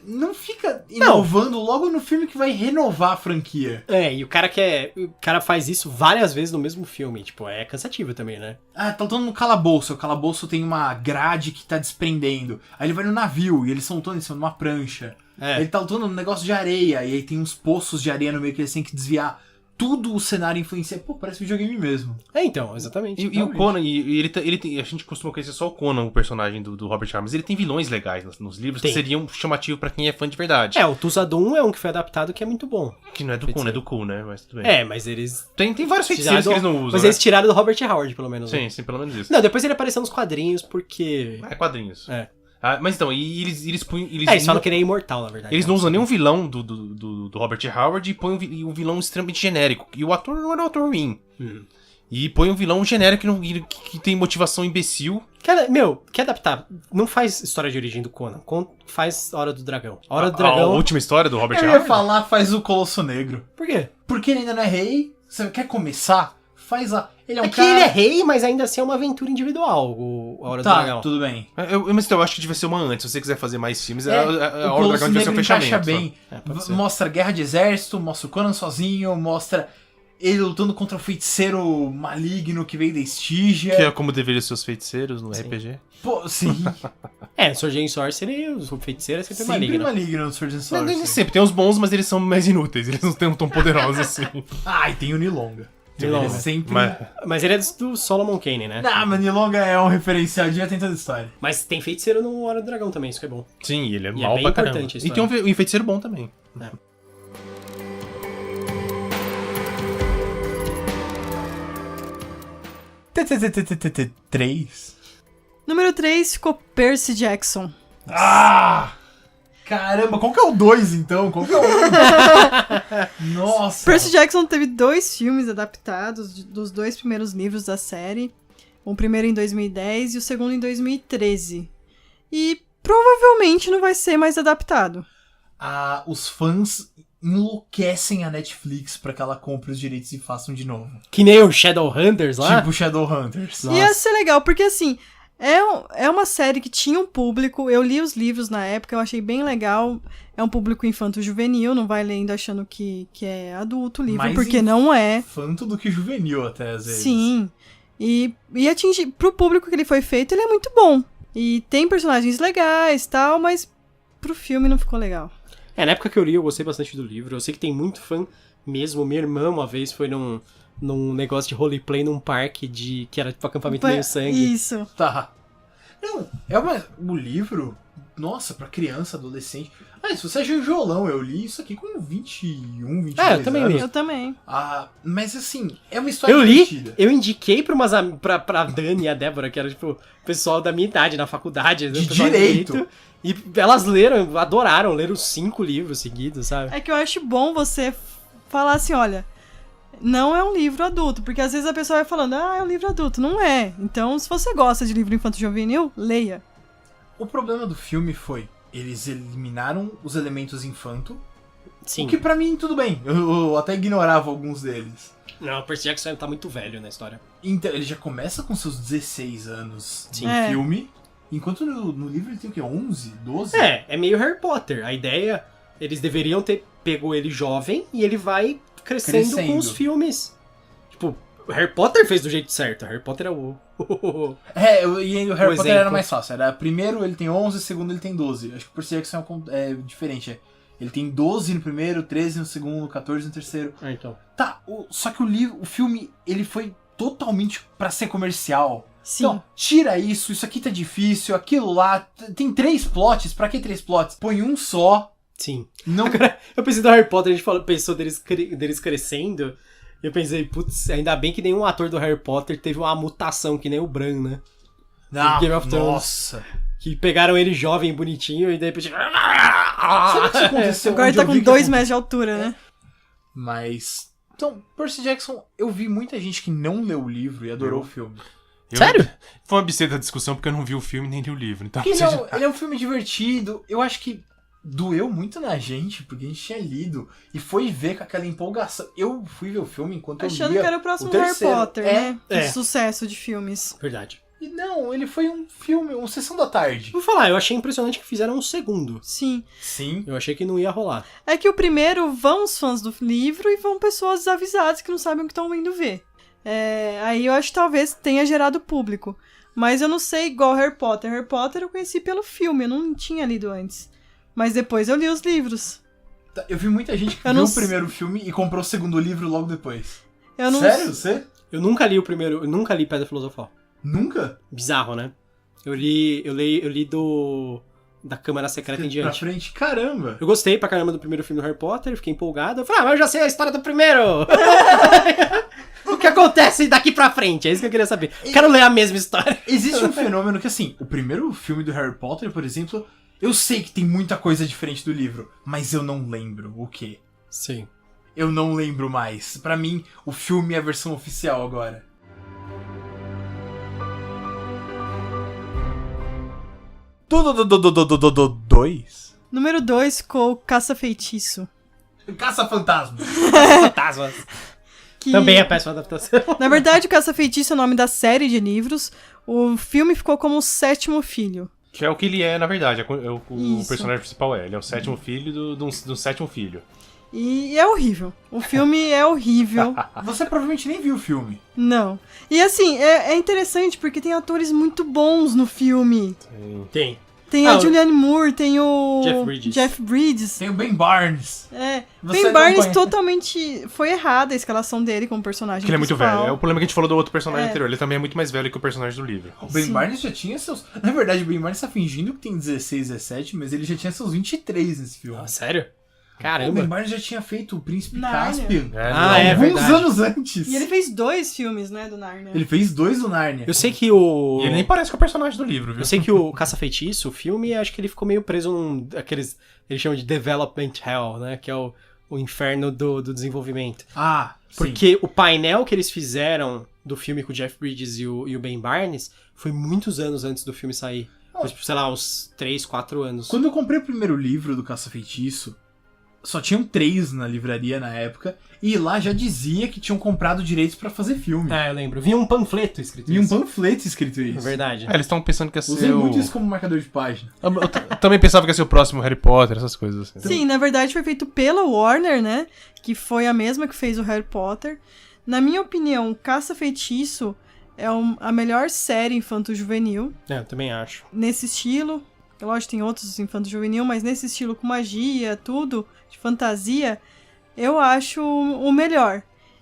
Não fica inovando logo no filme que vai renovar a franquia. E o cara faz isso várias vezes no mesmo filme. Tipo, é cansativo também, né? Ah, tá lutando no calabouço. O calabouço tem uma grade que tá desprendendo. Aí ele vai no navio e eles estão lutando em cima de uma prancha. Ele tá lutando num negócio de areia. E aí tem uns poços de areia no meio que eles têm que desviar. Tudo o cenário influencia. Pô, parece videogame mesmo. Então, exatamente. E o Conan, ele tem, a gente costuma conhecer só o Conan, o personagem do Robert Harris, mas ele tem vilões legais nos livros que seriam chamativos pra quem é fã de verdade. O Tuzadum é um que foi adaptado que é muito bom. Que não é do Conan, é do Cool, né? Mas tudo bem. Mas eles... Tem vários feiticeiros que eles não usam, Mas né? eles tiraram do Robert Howard, pelo menos. Sim, né? sim, pelo menos isso. Não, depois ele apareceu nos quadrinhos porque... É quadrinhos. Mas então, e eles põem... Eles falam que ele é imortal, na verdade. Eles não usam nenhum vilão do Robert Howard e põem um vilão extremamente genérico. E o ator não era um ator ruim. E põe um vilão genérico que tem motivação imbecil. Cara, quer adaptar? Não faz história de origem do Conan. Faz Hora do Dragão. Hora do A Dragão... última história do Robert Eu Howard? ia falar, faz o Colosso Negro. Por quê? Porque ele ainda não é rei. Você quer começar? Faz a... Ele é um É que cara... ele é rei, mas ainda assim é uma aventura individual, a Hora do Dragão. Tá, tudo bem. Mas então, eu acho que devia ser uma antes. Se você quiser fazer mais filmes, É, a o Hora do Colosso Dragão devia ser um Negro fechamento. encaixa só. bem. Pode ser. Mostra guerra de exército, mostra o Conan sozinho, mostra ele lutando contra o feiticeiro maligno que veio da Estígia. Que é como deveriam ser os feiticeiros no RPG. Pô, sim. Sword and Sorcery, o feiticeiro é sempre Sempre maligno. maligno no Sword and Nem Sorcery. sempre. Tem os bons, mas eles são mais inúteis. Eles não tão poderosos assim. E tem o Nilonga. Nilonga. Ele é sempre... Mas ele é do Solomon Kane, né? Não, mas Nilonga é um referencial de tem toda a história. Mas tem feiticeiro no Hora do Dragão também, isso que é bom. Sim, ele é E é mal bem pra caramba. importante a E tem história. um feiticeiro bom também. Três. Número 3 ficou Percy Jackson. Caramba, qual que é o 2 então? Qual que é o 1? Nossa. Percy Jackson teve 2 filmes adaptados dos 2 primeiros livros da série. O primeiro em 2010 e o segundo em 2013. E provavelmente não vai ser mais adaptado. Os fãs enlouquecem a Netflix pra que ela compre os direitos e façam de novo. Que nem o Shadowhunters lá. Tipo Shadowhunters. Nossa. Ia ser legal, porque assim, é uma série que tinha um público, eu li os livros na época, eu achei bem legal. É um público infanto-juvenil, não vai lendo achando que é adulto o livro, Mais porque não é. Infanto do que juvenil até, às vezes. Sim. E atingir, pro público que ele foi feito, ele é muito bom. E tem personagens legais e tal, mas pro filme não ficou legal. Na época que eu li, eu gostei bastante do livro. Eu sei que tem muito fã mesmo. Minha irmã, uma vez, foi num negócio de roleplay num parque que era tipo acampamento meio sangue. Isso. Tá. Não, o livro, nossa, pra criança, adolescente. Se você é Jojolão, eu li isso aqui com 21, 22 eu também anos. li. Eu também. Mas assim, é uma história Eu li, divertida. eu indiquei pra Dani e a Débora, que era tipo o pessoal da minha idade, na faculdade. De pessoal direito. E elas leram, adoraram, leram 5 livros seguidos, sabe? É que eu acho bom você falar assim, olha, não é um livro adulto, porque às vezes a pessoa vai falando, é um livro adulto. Não é. Então, se você gosta de livro infanto-juvenil, leia. O problema do filme foi, eles eliminaram os elementos infanto, Sim. o que pra mim tudo bem, eu até ignorava alguns deles. Não, o Percy Jackson tá muito velho na história. Então, ele já começa com seus 16 anos Sim. no É. filme, enquanto no livro ele tem o quê? 11? 12? É meio Harry Potter. A ideia, eles deveriam ter pego ele jovem e ele vai crescendo com os filmes. Tipo, o Harry Potter fez do jeito certo. Harry Potter é o... E o Harry Potter era exemplo. mais fácil. Era primeiro ele tem 11, segundo ele tem 12. Acho que o Percy Jackson é diferente. Ele tem 12 no primeiro, 13 no segundo, 14 no terceiro. então. Tá, só que o filme, ele foi totalmente pra ser comercial. Sim. Então, tira isso aqui tá difícil, aquilo lá. Tem 3 plots, pra que 3 plots? Põe um só. Sim. Não... Agora, eu pensei do Harry Potter, a gente pensou deles crescendo. E eu pensei, putz, ainda bem que nenhum ator do Harry Potter teve uma mutação, que nem o Bran, né? Game of Thrones. Nossa. Que pegaram ele jovem, bonitinho, e de repente... Sabe o que aconteceu? Agora ele onde tá eu com vi que 2 metros de altura, né? Mas... Então, Percy Jackson, eu vi muita gente que não leu o livro e adorou o filme. Sério? Foi uma absurda discussão porque eu não vi o filme nem li o livro. Então, Porque ele é um filme divertido. Eu acho que doeu muito na gente, porque a gente tinha lido e foi ver com aquela empolgação. Eu fui ver o filme enquanto Achando eu lia que era o próximo terceiro. Harry Potter, né? É. De sucesso de filmes. Verdade. E não, ele foi um filme, uma sessão da tarde. Vou falar, eu achei impressionante que fizeram um segundo. Sim. Sim. Eu achei que não ia rolar. É que o primeiro vão os fãs do livro e vão pessoas desavisadas que não sabem o que estão indo ver. Aí eu acho que talvez tenha gerado público. Mas eu não sei igual Harry Potter. Harry Potter eu conheci pelo filme, eu não tinha lido antes. Mas depois eu li os livros. Eu vi muita gente que Eu viu não o primeiro filme e comprou o segundo livro logo depois. Eu não... Sério? Você? Eu nunca li o primeiro, eu nunca li Pedra Filosofal. Nunca? Bizarro, né? Eu li da Câmara Secreta em Pra diante. frente? Caramba! Eu gostei pra caramba do primeiro filme do Harry Potter, fiquei empolgado. Eu falei, mas eu já sei a história do primeiro! O que acontece daqui pra frente? É isso que eu queria saber. Quero ler a mesma história. Existe um fenômeno que, assim, o primeiro filme do Harry Potter, por exemplo, eu sei que tem muita coisa diferente do livro, mas eu não lembro o quê. Sim. Eu não lembro mais. Pra mim, o filme é a versão oficial agora. Dois? Número 2 ficou Caça-Feitiço. Caça-fantasma. Fantasmas. Que... Também é péssima adaptação. Na verdade, o Caça-Feitiço é o nome da série de livros. O filme ficou como o sétimo filho. Que é o que ele é, na verdade. O Isso. personagem principal é. Ele é o sétimo filho do sétimo filho. E é horrível. O filme é horrível. Você provavelmente nem viu o filme. Não. E assim, é interessante porque tem atores muito bons no filme. Tem. Tem a Julianne Moore, tem o Jeff Bridges. Tem o Ben Barnes. Ben não Barnes conhece. totalmente... Foi errada a escalação dele como personagem Porque ele é muito principal. velho. É o problema que a gente falou do outro personagem anterior. Ele também é muito mais velho que o personagem do livro. O Ben Sim. Barnes já tinha seus... Na verdade, o Ben Barnes tá fingindo que tem 16, 17, mas ele já tinha seus 23 nesse filme. Ah, sério? O Caramba. Ben Barnes já tinha feito o Príncipe Nárnia. Caspian. É alguns verdade. anos antes. E ele fez 2 filmes, né, do Narnia. Ele fez 2 do Narnia. Eu sei que o... E ele nem parece com o personagem do livro, viu? Eu sei que o Caça-Feitiço, o filme, acho que ele ficou meio preso num... Aqueles... Eles chamam de Development Hell, né? Que é o inferno do desenvolvimento. Ah, sim. Porque o painel que eles fizeram do filme com o Jeff Bridges e o Ben Barnes foi muitos anos antes do filme sair. Foi, tipo, sei lá, uns 3, 4 anos. Quando eu comprei o primeiro livro do Caça-Feitiço, só tinham 3 na livraria na época, e lá já dizia que tinham comprado direitos pra fazer filme. É, eu lembro. Vinha um panfleto escrito E um isso. panfleto escrito isso. É verdade. É, eles estão pensando que ia ser Usei o... muito isso como marcador de página. Eu também pensava que ia ser o próximo Harry Potter, essas coisas assim. Sim, na verdade foi feito pela Warner, né? Que foi a mesma que fez o Harry Potter. Na minha opinião, Caça-Feitiço é a melhor série infanto-juvenil. É, eu também acho. Nesse estilo. Lógico, tem outros infanto-juvenil, mas nesse estilo com magia, tudo, de fantasia, eu acho o melhor.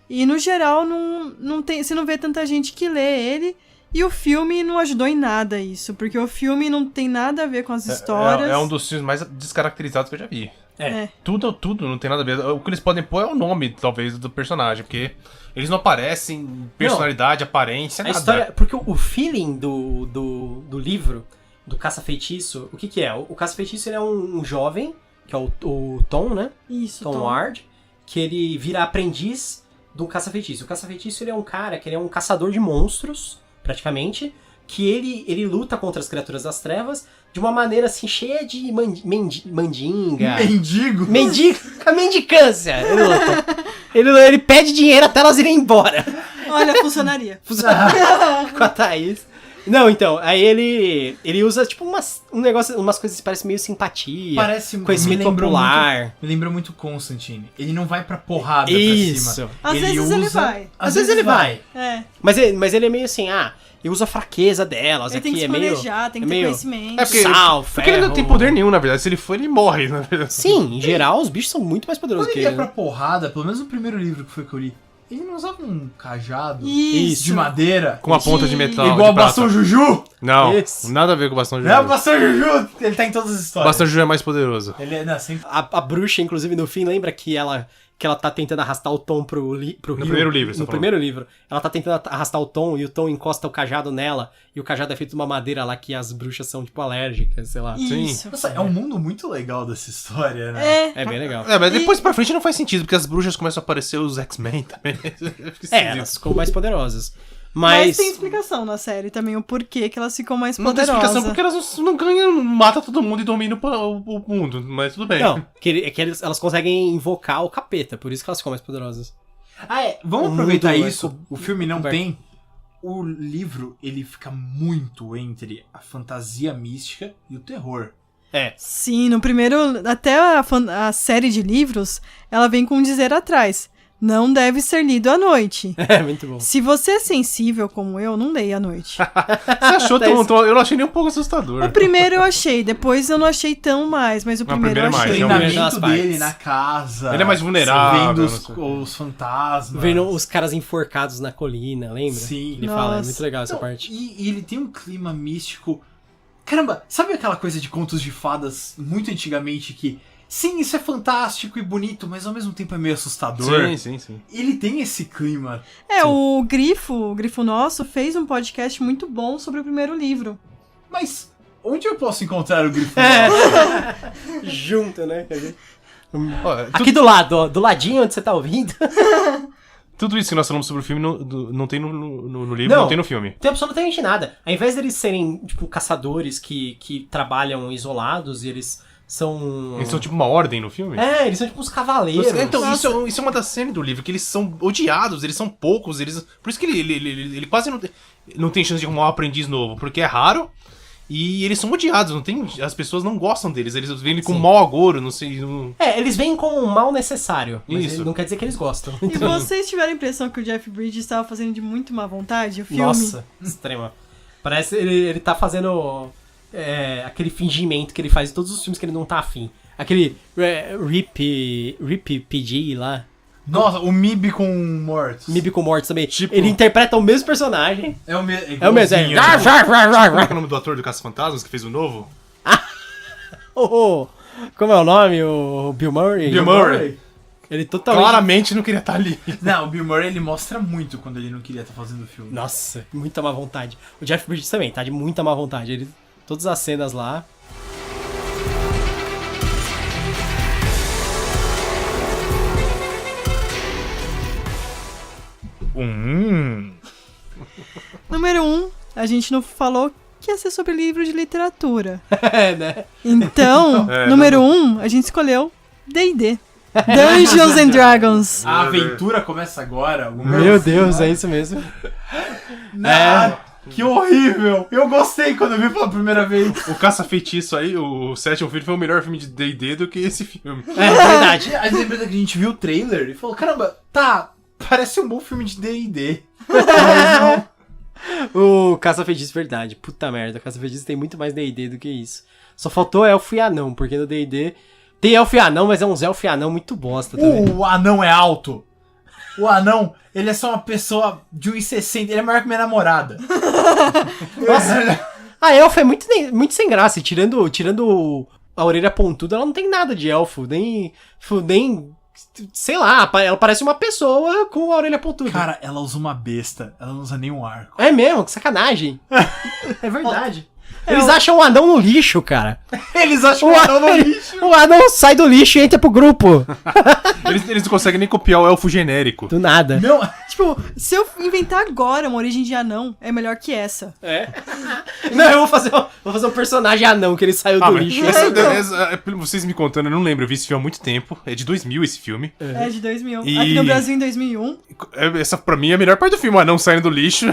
E no geral, não tem, você não vê tanta gente que lê ele. E o filme não ajudou em nada isso, porque o filme não tem nada a ver com as histórias. É um dos filmes mais descaracterizados que eu já vi. É. Tudo não tem nada a ver. O que eles podem pôr é o nome, talvez, do personagem, porque eles não aparecem personalidade, aparência, A nada. história... Porque o feeling do livro, do Caça-Feitiço, o que é? O Caça-Feitiço ele é um jovem, que é o Tom, né? Isso, Tom Ward, que ele vira aprendiz do Caça-Feitiço. O Caça-Feitiço ele é um cara que ele é um caçador de monstros, praticamente, que ele luta contra as criaturas das trevas de uma maneira assim, cheia de mandinga. Mendigo? Com a mendicância. Ele luta. Ele pede dinheiro até elas irem embora. Olha, funcionaria. Com a Thaís. Não, então, aí ele usa, tipo, um negócio, umas coisas que parecem meio simpatia, Parece conhecimento me lembrou popular. Me lembrou muito Constantine. Ele não vai pra porrada Isso. pra cima. Às vezes ele vai. Às vezes ele vai. É. Mas ele é meio assim, ele usa a fraqueza delas, Ele tem que aqui se é meio... planejar, tem que é ter meio- conhecimento. É porque, Sal, porque ele não tem ferro. poder nenhum, na verdade. Se ele for, ele morre, na verdade. Sim, em geral, os bichos são muito mais poderosos Quando que ele ia ele. pra Né? porrada, pelo menos no primeiro livro que foi que eu li, ele não usava um cajado Isso. de madeira, Com uma ponta de metal. igual de o bastão prata. Juju. Não, Isso. nada a ver com o bastão de Não é o Juju. bastão Juju, ele tá em todas as O histórias. bastão de Juju é mais poderoso. Ele é, não, sempre... A bruxa, inclusive, no fim, lembra que ela tá tentando arrastar o Tom pro rio? primeiro livro, você No tá primeiro livro. Ela tá tentando arrastar o Tom e o Tom encosta o cajado nela. E o cajado é feito de uma madeira lá que as bruxas são, tipo, alérgicas, sei lá. Isso. Nossa, é um mundo muito legal dessa história, né? É bem legal. É, mas depois pra frente não faz sentido, porque as bruxas começam a aparecer os X-Men também. Elas ficam mais poderosas. Mas Mas... tem explicação na série também, o porquê que elas ficam mais Não tem poderosas. explicação porque elas não ganham, matam todo mundo e dominam o mundo, mas tudo bem. Não, elas conseguem invocar o capeta, por isso que elas ficam mais poderosas. Ah, é. Vamos O aproveitar mundo é isso. O filme não coberto. tem o livro, ele fica muito entre a fantasia mística e o terror. Sim, no primeiro... Até a série de livros, ela vem com um dizer atrás. Não deve ser lido à noite. É, muito bom. Se você é sensível como eu, não leia à noite. Você achou tão... Eu não achei nem um pouco assustador. O primeiro eu achei, depois eu não achei tão mais, mas o Não, primeiro eu o primeiro é achei. O mais, treinamento realmente. dele na casa. Ele é mais vulnerável, Vendo não sei. os fantasmas. Vendo os caras enforcados na colina, lembra? Sim. Ele fala, é Nossa. muito legal essa Não, parte. E ele tem um clima místico. Caramba, sabe aquela coisa de contos de fadas muito antigamente que... Sim, isso é fantástico e bonito, mas ao mesmo tempo é meio assustador. Sim. Ele tem esse clima. O Grifo Nosso, fez um podcast muito bom sobre o primeiro livro. Mas onde eu posso encontrar o Grifo? Junto, né? Ó, Aqui do lado, ó, do ladinho onde você tá ouvindo. Tudo isso que nós falamos sobre o filme não tem no livro, Não. não tem no filme. Tem absolutamente nada. Ao invés deles serem, tipo, caçadores que trabalham isolados e eles são... Eles são tipo uma ordem no filme? É, Eles são tipo uns cavaleiros. Então, isso é uma das cenas do livro, que eles são odiados, eles são poucos, por isso que ele quase não tem chance de arrumar um aprendiz novo, porque é raro, e eles são odiados, as pessoas não gostam deles, eles veem com mau agouro, não sei... Eles vêm com um mal necessário, mas Isso. não quer dizer que eles gostam. E vocês tiveram a impressão que o Jeff Bridges estava fazendo de muito má vontade o filme? Nossa, extrema. Parece ele tá fazendo aquele fingimento que ele faz em todos os filmes que ele não tá afim. Aquele Rip PG lá. Nossa, o Mib com mortos. Mib com mortos também. Tipo- Ele interpreta o mesmo personagem. É o mesmo. É o mesmo. igualzinho, É. né? Como é que é o nome do ator do Caça-Fantasmas que fez o novo? Como é o nome? O Bill Murray? Bill Murray. Ele totalmente... Claramente não queria estar ali. Não, o Bill Murray ele mostra muito quando ele não queria estar fazendo o filme. Nossa, muita má vontade. O Jeff Bridges também, tá de muita má vontade. Todas as cenas lá... Número 1, a gente não falou que ia ser sobre livro de literatura. né? Então, número 1, a gente escolheu D&D. Dungeons and Dragons. A aventura começa agora. Meu Deus, é isso mesmo. Que horrível! Eu gostei quando eu vi pela primeira vez. O Caça-Feitiço aí, o Sétimo Filho, foi o melhor filme de D&D do que esse filme. É verdade. A gente lembra que a gente viu o trailer e falou, caramba, parece um bom filme de D&D. O Caça-Feitiço, verdade. Puta merda, o Caça-Feitiço tem muito mais D&D do que isso. Só faltou elfo e anão, porque no D&D tem elfo e anão, mas é uns elfo e anão muito bosta também. O anão é alto. O anão, ele é só uma pessoa de 1,60. Ele é maior que minha namorada. Nossa, a elfa é muito sem graça. E tirando a orelha pontuda, ela não tem nada de elfo. Nem sei lá, ela parece uma pessoa com a orelha pontuda. Cara, ela usa uma besta. Ela não usa nenhum arco. É mesmo, que sacanagem. É verdade. Eles acham o anão no lixo, cara. Eles acham o anão no lixo. O anão sai do lixo e entra pro grupo. Eles não conseguem nem copiar o elfo genérico. Do nada. Não, Tipo, se eu inventar agora uma origem de anão, é melhor que essa. Não, eu vou fazer um personagem anão que ele saiu do Mas lixo. vocês me contando, eu não lembro, eu vi esse filme há muito tempo. É de 2000 esse filme. É de 2000. E- Aqui no Brasil em 2001. Essa pra mim é a melhor parte do filme, o anão saindo do lixo.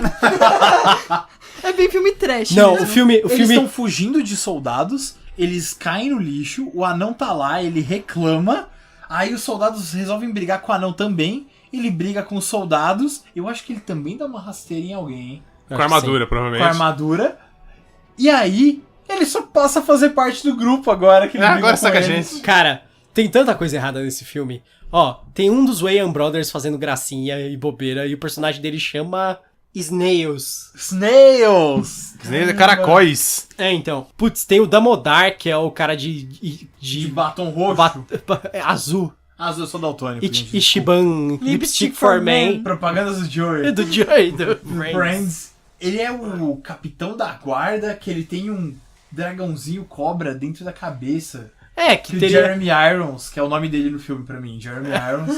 É bem filme trash. Não, mesmo. o filme... eles estão fugindo de soldados. Eles caem no lixo. O anão tá lá, ele reclama. Aí os soldados resolvem brigar com o anão também. Ele briga com os soldados. Eu acho que ele também dá uma rasteira em alguém, hein? Com armadura, provavelmente. Com a armadura. E aí, ele só passa a fazer parte do grupo agora que ele briga Agora com saca a eles. gente. Cara, tem tanta coisa errada nesse filme. Ó, tem um dos Wayans Brothers fazendo gracinha e bobeira, e o personagem dele chama Snails. Snails! Caracóis. É, então. Putz, tem o Damodar, que é o cara De de batom roxo. azul. Azul, eu sou daltônico. gente, Ichiban Lipstick for Men. Propagandas do Joey. Do Joey, do Friends. Ele é o capitão da guarda, que ele tem um dragãozinho cobra dentro da cabeça. que Que o teria... Jeremy Irons, que é o nome dele no filme pra mim, Jeremy Irons.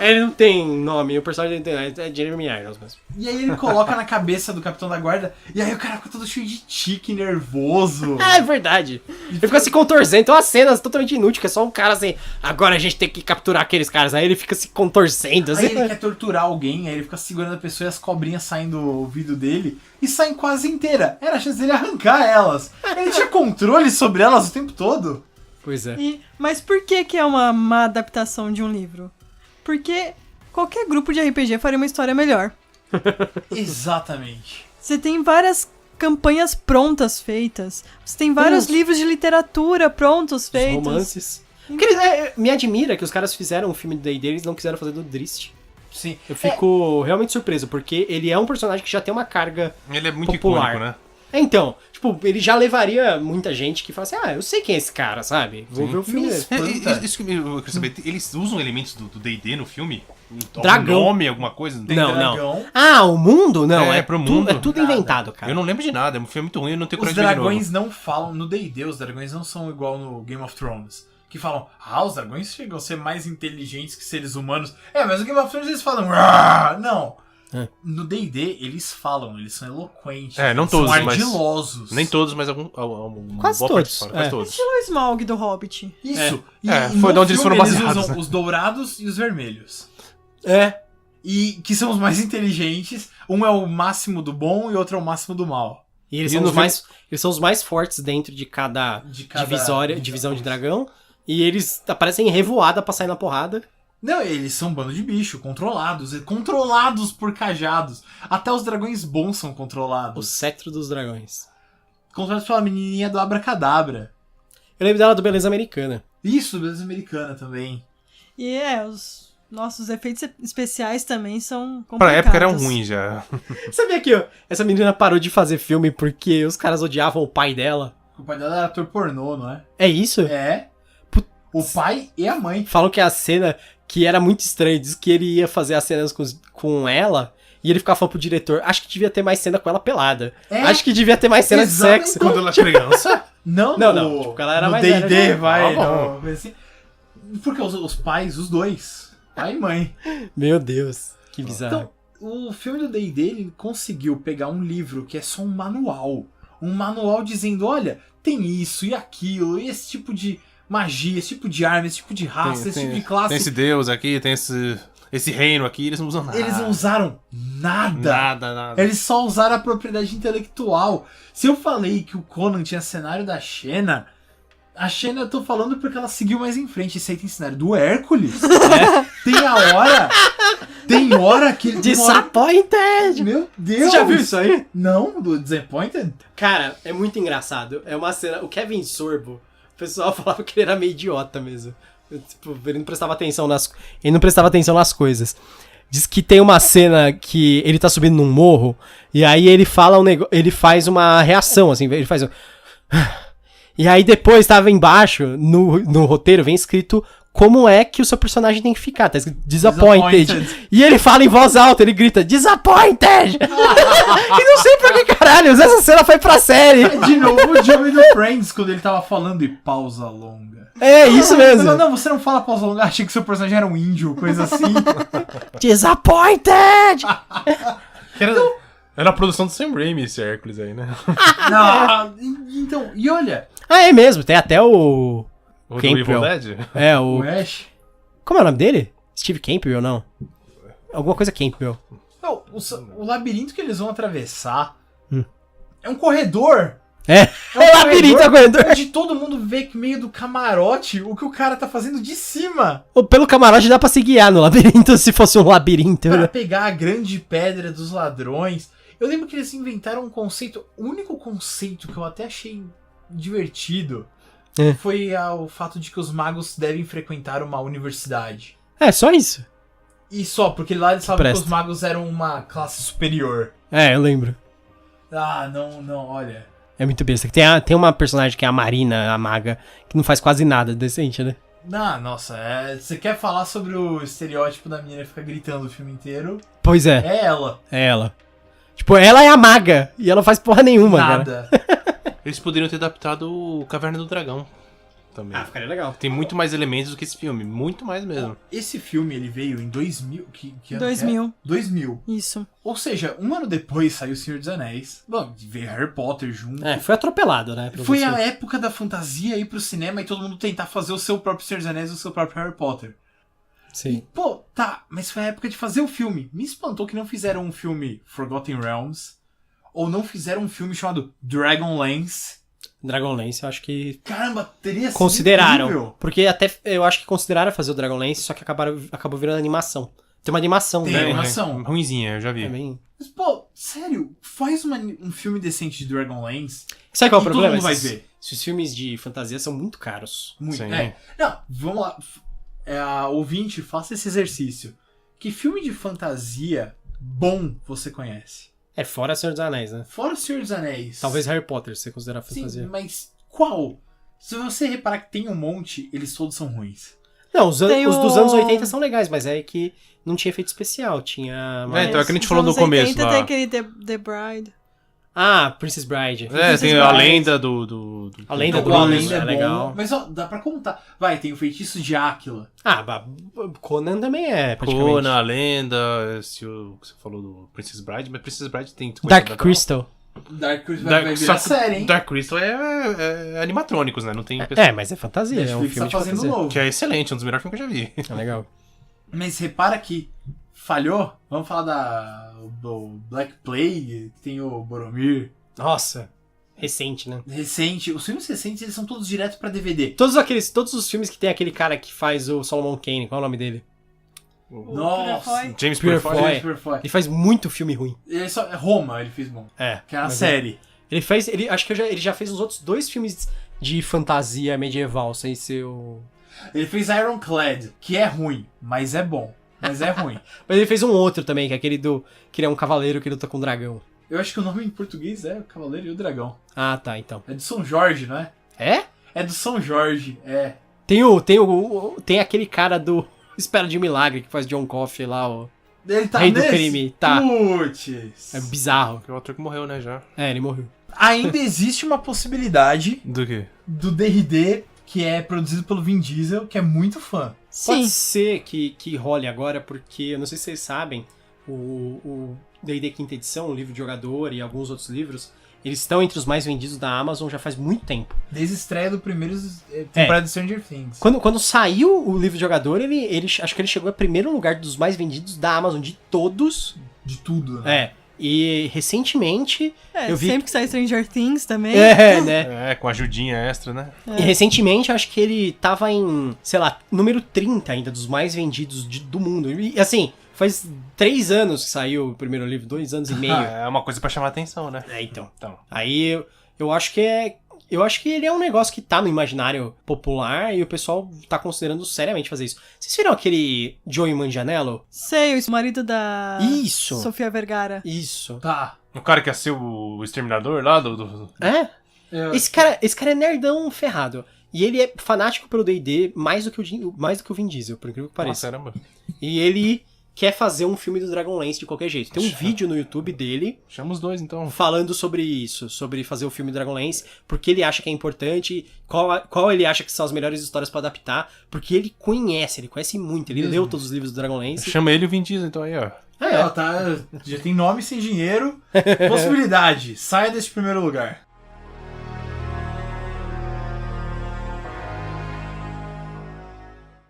Ele não tem nome, o personagem dele é Jeremy Irons mesmo. E aí ele coloca na cabeça do Capitão da Guarda, e aí o cara fica todo cheio de tique, nervoso. É verdade. Ele fica se contorcendo, então as cenas totalmente inúteis, que é só um cara assim, agora a gente tem que capturar aqueles caras, aí ele fica se contorcendo, Aí assim. ele quer torturar alguém, aí ele fica segurando a pessoa e as cobrinhas saem do ouvido dele e saem quase inteira. Era a chance dele arrancar elas. Ele tinha controle sobre elas o tempo todo. Pois é. Mas por que é uma má adaptação de um livro? Porque qualquer grupo de RPG faria uma história melhor. Exatamente. Você tem várias campanhas prontas feitas. Você tem vários livros de literatura prontos Os feitos. romances. Me admira que os caras fizeram um filme do D&D, eles não quiseram fazer do Drist. Sim. Eu fico realmente surpreso, porque ele é um personagem que já tem uma carga Ele é muito popular. icônico, né? Então, tipo, ele já levaria muita gente que fala assim, eu sei quem é esse cara, sabe? Vou ver o filme dele. Isso que eu quero saber, eles usam elementos do D&D no filme? Dragão. Algum nome, alguma coisa? Tem Não, dragão. O mundo? Não, É, pro mundo. É tudo Nada. inventado, cara. Eu não lembro de nada, é um filme muito ruim, eu não tenho Os coragem de ver de novo. dragões não falam, no D&D os dragões não são igual no Game of Thrones. Que falam, os dragões chegam a ser mais inteligentes que seres humanos. Mas no Game of Thrones eles falam, "Rah!" Não. No D&D eles falam, eles são eloquentes. Não eles todos, são mas... ardilosos. Nem todos, mas Quase boa todos, parte fora, quase é. todos. Estilo Smaug do Hobbit. Isso. Foi no de onde eles filme foram baseados, usam né? os dourados e os vermelhos. É. E que são os mais inteligentes. Um é o máximo do bom e outro é o máximo do mal. E eles E são, no eles são os mais fortes dentro de cada, divisão de dragão. E eles aparecem em revoada pra sair na porrada. Não, eles são um bando de bicho, controlados por cajados. Até os dragões bons são O controlados. cetro dos dragões. Controlados pela menininha do Abracadabra. Eu lembro dela do Beleza Americana. Isso, beleza americana também. E os nossos efeitos especiais também são complicados. Pra época eram ruins já. Sabia que essa menina parou de fazer filme porque os caras odiavam o pai dela? O pai dela era ator pornô, não é? É isso? É. O pai e a mãe. Falam que a cena que era muito estranha, diz que ele ia fazer as cenas com ela e ele ficava falando pro diretor, acho que devia ter mais cena com ela pelada. Acho que devia ter mais cena de Exatamente. sexo. Quando ela é criança? Não, Tipo, ela era no mais D&D, velha, já. vai. bom. não, assim. Porque os pais, os dois, pai e mãe. Meu Deus, que bizarro. Então, o filme do D&D, ele conseguiu pegar um livro que é só um manual. Um manual dizendo, olha, tem isso e aquilo, e esse tipo de magia, esse tipo de arma, esse tipo de raça, esse tipo de classe. Tem esse deus aqui, tem esse reino aqui, eles não usam nada. Eles não usaram nada. Nada. Eles só usaram a propriedade intelectual. Se eu falei que o Conan tinha cenário da Xena, a Xena eu tô falando porque ela seguiu mais em frente. Isso aí tem cenário do Hércules. Tem hora que ele... Disappointed! Meu Deus! Você já viu isso aí? Não, do Disappointed? Cara, é muito engraçado. É uma cena... O Kevin Sorbo, o pessoal falava que ele era meio idiota mesmo. Tipo, ele não prestava atenção nas coisas. Diz que tem uma cena que ele tá subindo num morro e aí ele fala ele faz uma reação, assim, ele faz um... E aí depois tava embaixo, no roteiro, vem escrito como é que o seu personagem tem que ficar. Tá escrito Disappointed. E ele fala em voz alta, ele grita Disappointed! E não sei por que caralho, essa cena foi pra série. De novo o Joey do Friends, quando ele tava falando e pausa longa. É isso mesmo. Não, você não fala pausa longa. Achei que seu personagem era um índio, coisa assim. Disappointed! Era a produção do Sam Raimi esse Hércules aí, né? Não, então, e olha... É mesmo, tem até o... O do Campbell. Evil Dead? É, O o... Ash... Como é o nome dele? Steve Campbell, não? Alguma coisa Campbell. Não, o labirinto que eles vão atravessar é um corredor. É labirinto, é corredor. Onde todo mundo vê que meio do camarote o que o cara tá fazendo de cima. Pelo camarote dá pra se guiar no labirinto se fosse um labirinto. Pra Né? pegar a grande pedra dos ladrões. Eu lembro que eles inventaram um conceito. O único conceito que eu até achei divertido foi o fato de que os magos devem frequentar uma universidade. É, só isso. E só, porque lá eles falavam que Presta. os magos eram uma classe superior. É, eu lembro. Ah, não, olha. É muito besta. Tem uma personagem que é a Marina, a maga, que não faz quase nada decente, né? Nossa, você quer falar sobre o estereótipo da menina que fica gritando o filme inteiro? Pois é, É ela. é ela. Tipo, ela é a maga e ela não faz porra nenhuma, cara. Nada. Eles poderiam ter adaptado o Caverna do Dragão. também. Ah, ficaria legal. Tem muito mais elementos do que esse filme. Muito mais mesmo. Esse filme, ele veio em 2000... Que ano que é? 2000. 2000. Isso. Ou seja, um ano depois saiu O Senhor dos Anéis. Bom, veio Harry Potter junto. Foi atropelado, né? Foi a época da fantasia ir pro cinema e todo mundo tentar fazer o seu próprio Senhor dos Anéis e o seu próprio Harry Potter. Sim. Pô, tá, mas foi a época de fazer o filme. Me espantou que não fizeram um filme Forgotten Realms, ou não fizeram um filme chamado Dragonlance. Dragonlance, eu acho que Caramba, teria sido consideraram. incrível. Porque até eu acho que consideraram fazer o Dragonlance, só que acabou virando animação. Tem uma animação, Tem né? animação. Ruinzinha, eu já vi. É bem... Mas, pô, sério, faz um filme decente de Dragonlance. Sabe qual é o E todo problema? mundo vai Esses- ver. Esses filmes de fantasia são muito caros. Muito. Sim. Não, vamos lá. Ouvinte, faça esse exercício. Que filme de fantasia bom você conhece? Fora Senhor dos Anéis, né? Fora O Senhor dos Anéis. Talvez Harry Potter, se você considerar Sim, fantasia. mas qual? Se você reparar que tem um monte, eles todos são ruins. Não, os Tem dos o- anos 80 são legais, mas é que não tinha efeito especial, tinha... Então é que a gente falou no Nos anos começo 80 lá. tem aquele The Bride. Ah, Princess Bride. Tem a lenda do... A lenda do O Além Além é bom, legal. Mas ó, dá pra contar. Vai, tem o Feitiço de Áquila. Ah, Conan também é, praticamente. Conan, a lenda, você falou do Princess Bride, mas Princess Bride tem... Dark Crystal. Dark Crystal vai Só virar que série, hein? Dark Crystal é animatrônicos, né? Não tem... Mas é fantasia, é um Netflix filme tá de fazendo fantasia. novo. Que é excelente, um dos melhores filmes que eu já vi. É legal. Mas repara que falhou. Vamos falar do Black Plague, que tem o Boromir. Nossa, recente, né? Recente. Os filmes recentes, eles são todos direto pra DVD. Todos os filmes que tem aquele cara que faz o Solomon Kane, qual é o nome dele? Nossa. James Purefoy. Purefoy. Purefoy. Ele faz muito filme ruim. Ele só, Roma, ele fez bom. Que é a mas série. Acho que ele já fez uns outros 2 filmes de fantasia medieval, sem ser o... Ele fez Ironclad, que é ruim, mas é bom. Mas é ruim. Mas ele fez um outro também, que é aquele que ele é um cavaleiro que luta com um dragão. Eu acho que o nome em português é O Cavaleiro e o Dragão. Ah, tá, então. É de São Jorge, não é? É? É do São Jorge, é. Tem aquele cara do Espera de Milagre, que faz John Coffey lá, o Ele tá Rei do nesse? Crime. Tá. Puts. É bizarro. Que é o ator que morreu, né, já. Ele morreu. Ainda existe uma possibilidade Do quê? do D&D, que é produzido pelo Vin Diesel, que é muito fã. Pode Sim. ser que role agora, porque eu não sei se vocês sabem, o D&D Quinta Edição, o livro de jogador e alguns outros livros, eles estão entre os mais vendidos da Amazon já faz muito tempo. Desde a estreia do primeiro temporada de Stranger Things. Quando saiu o livro de jogador, ele acho que ele chegou a primeiro lugar dos mais vendidos da Amazon de todos. De tudo, né? E recentemente eu vi... Sempre que sai Stranger Things também. né? Com ajudinha extra, né? E recentemente acho que ele tava em, sei lá, número 30 ainda dos mais vendidos do mundo. E assim, faz 3 anos que saiu o primeiro livro, 2 anos e meio. É uma coisa pra chamar atenção, né? Então. Então. Aí eu acho que ele é um negócio que tá no imaginário popular e o pessoal tá considerando seriamente fazer isso. Vocês viram aquele Joey Manganiello? Sei, o marido da Isso. Sofia Vergara. Isso. Tá. O cara que ia ser o exterminador lá do... É? Esse cara é nerdão ferrado. E ele é fanático pelo D&D mais do que o Vin Diesel, por incrível que pareça. Caramba. E ele quer fazer um filme do Dragonlance de qualquer jeito. Tem um vídeo no YouTube dele Chama os dois, então. falando sobre isso, sobre fazer o filme do Dragonlance, porque ele acha que é importante, qual ele acha que são as melhores histórias pra adaptar, porque ele conhece muito, ele leu todos os livros do Dragonlance. Chama ele e o Vin Diesel, então aí, ó. Ó, tá. Já tem nome sem dinheiro. Possibilidade. Saia desse primeiro lugar.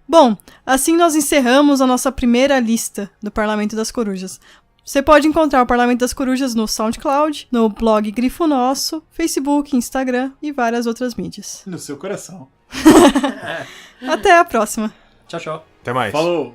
Bom, assim nós encerramos a nossa primeira lista do Parlamento das Corujas. Você pode encontrar o Parlamento das Corujas no SoundCloud, no blog Grifo Nosso, Facebook, Instagram e várias outras mídias. No seu coração. Até a próxima! Tchau, tchau. Até mais. Falou!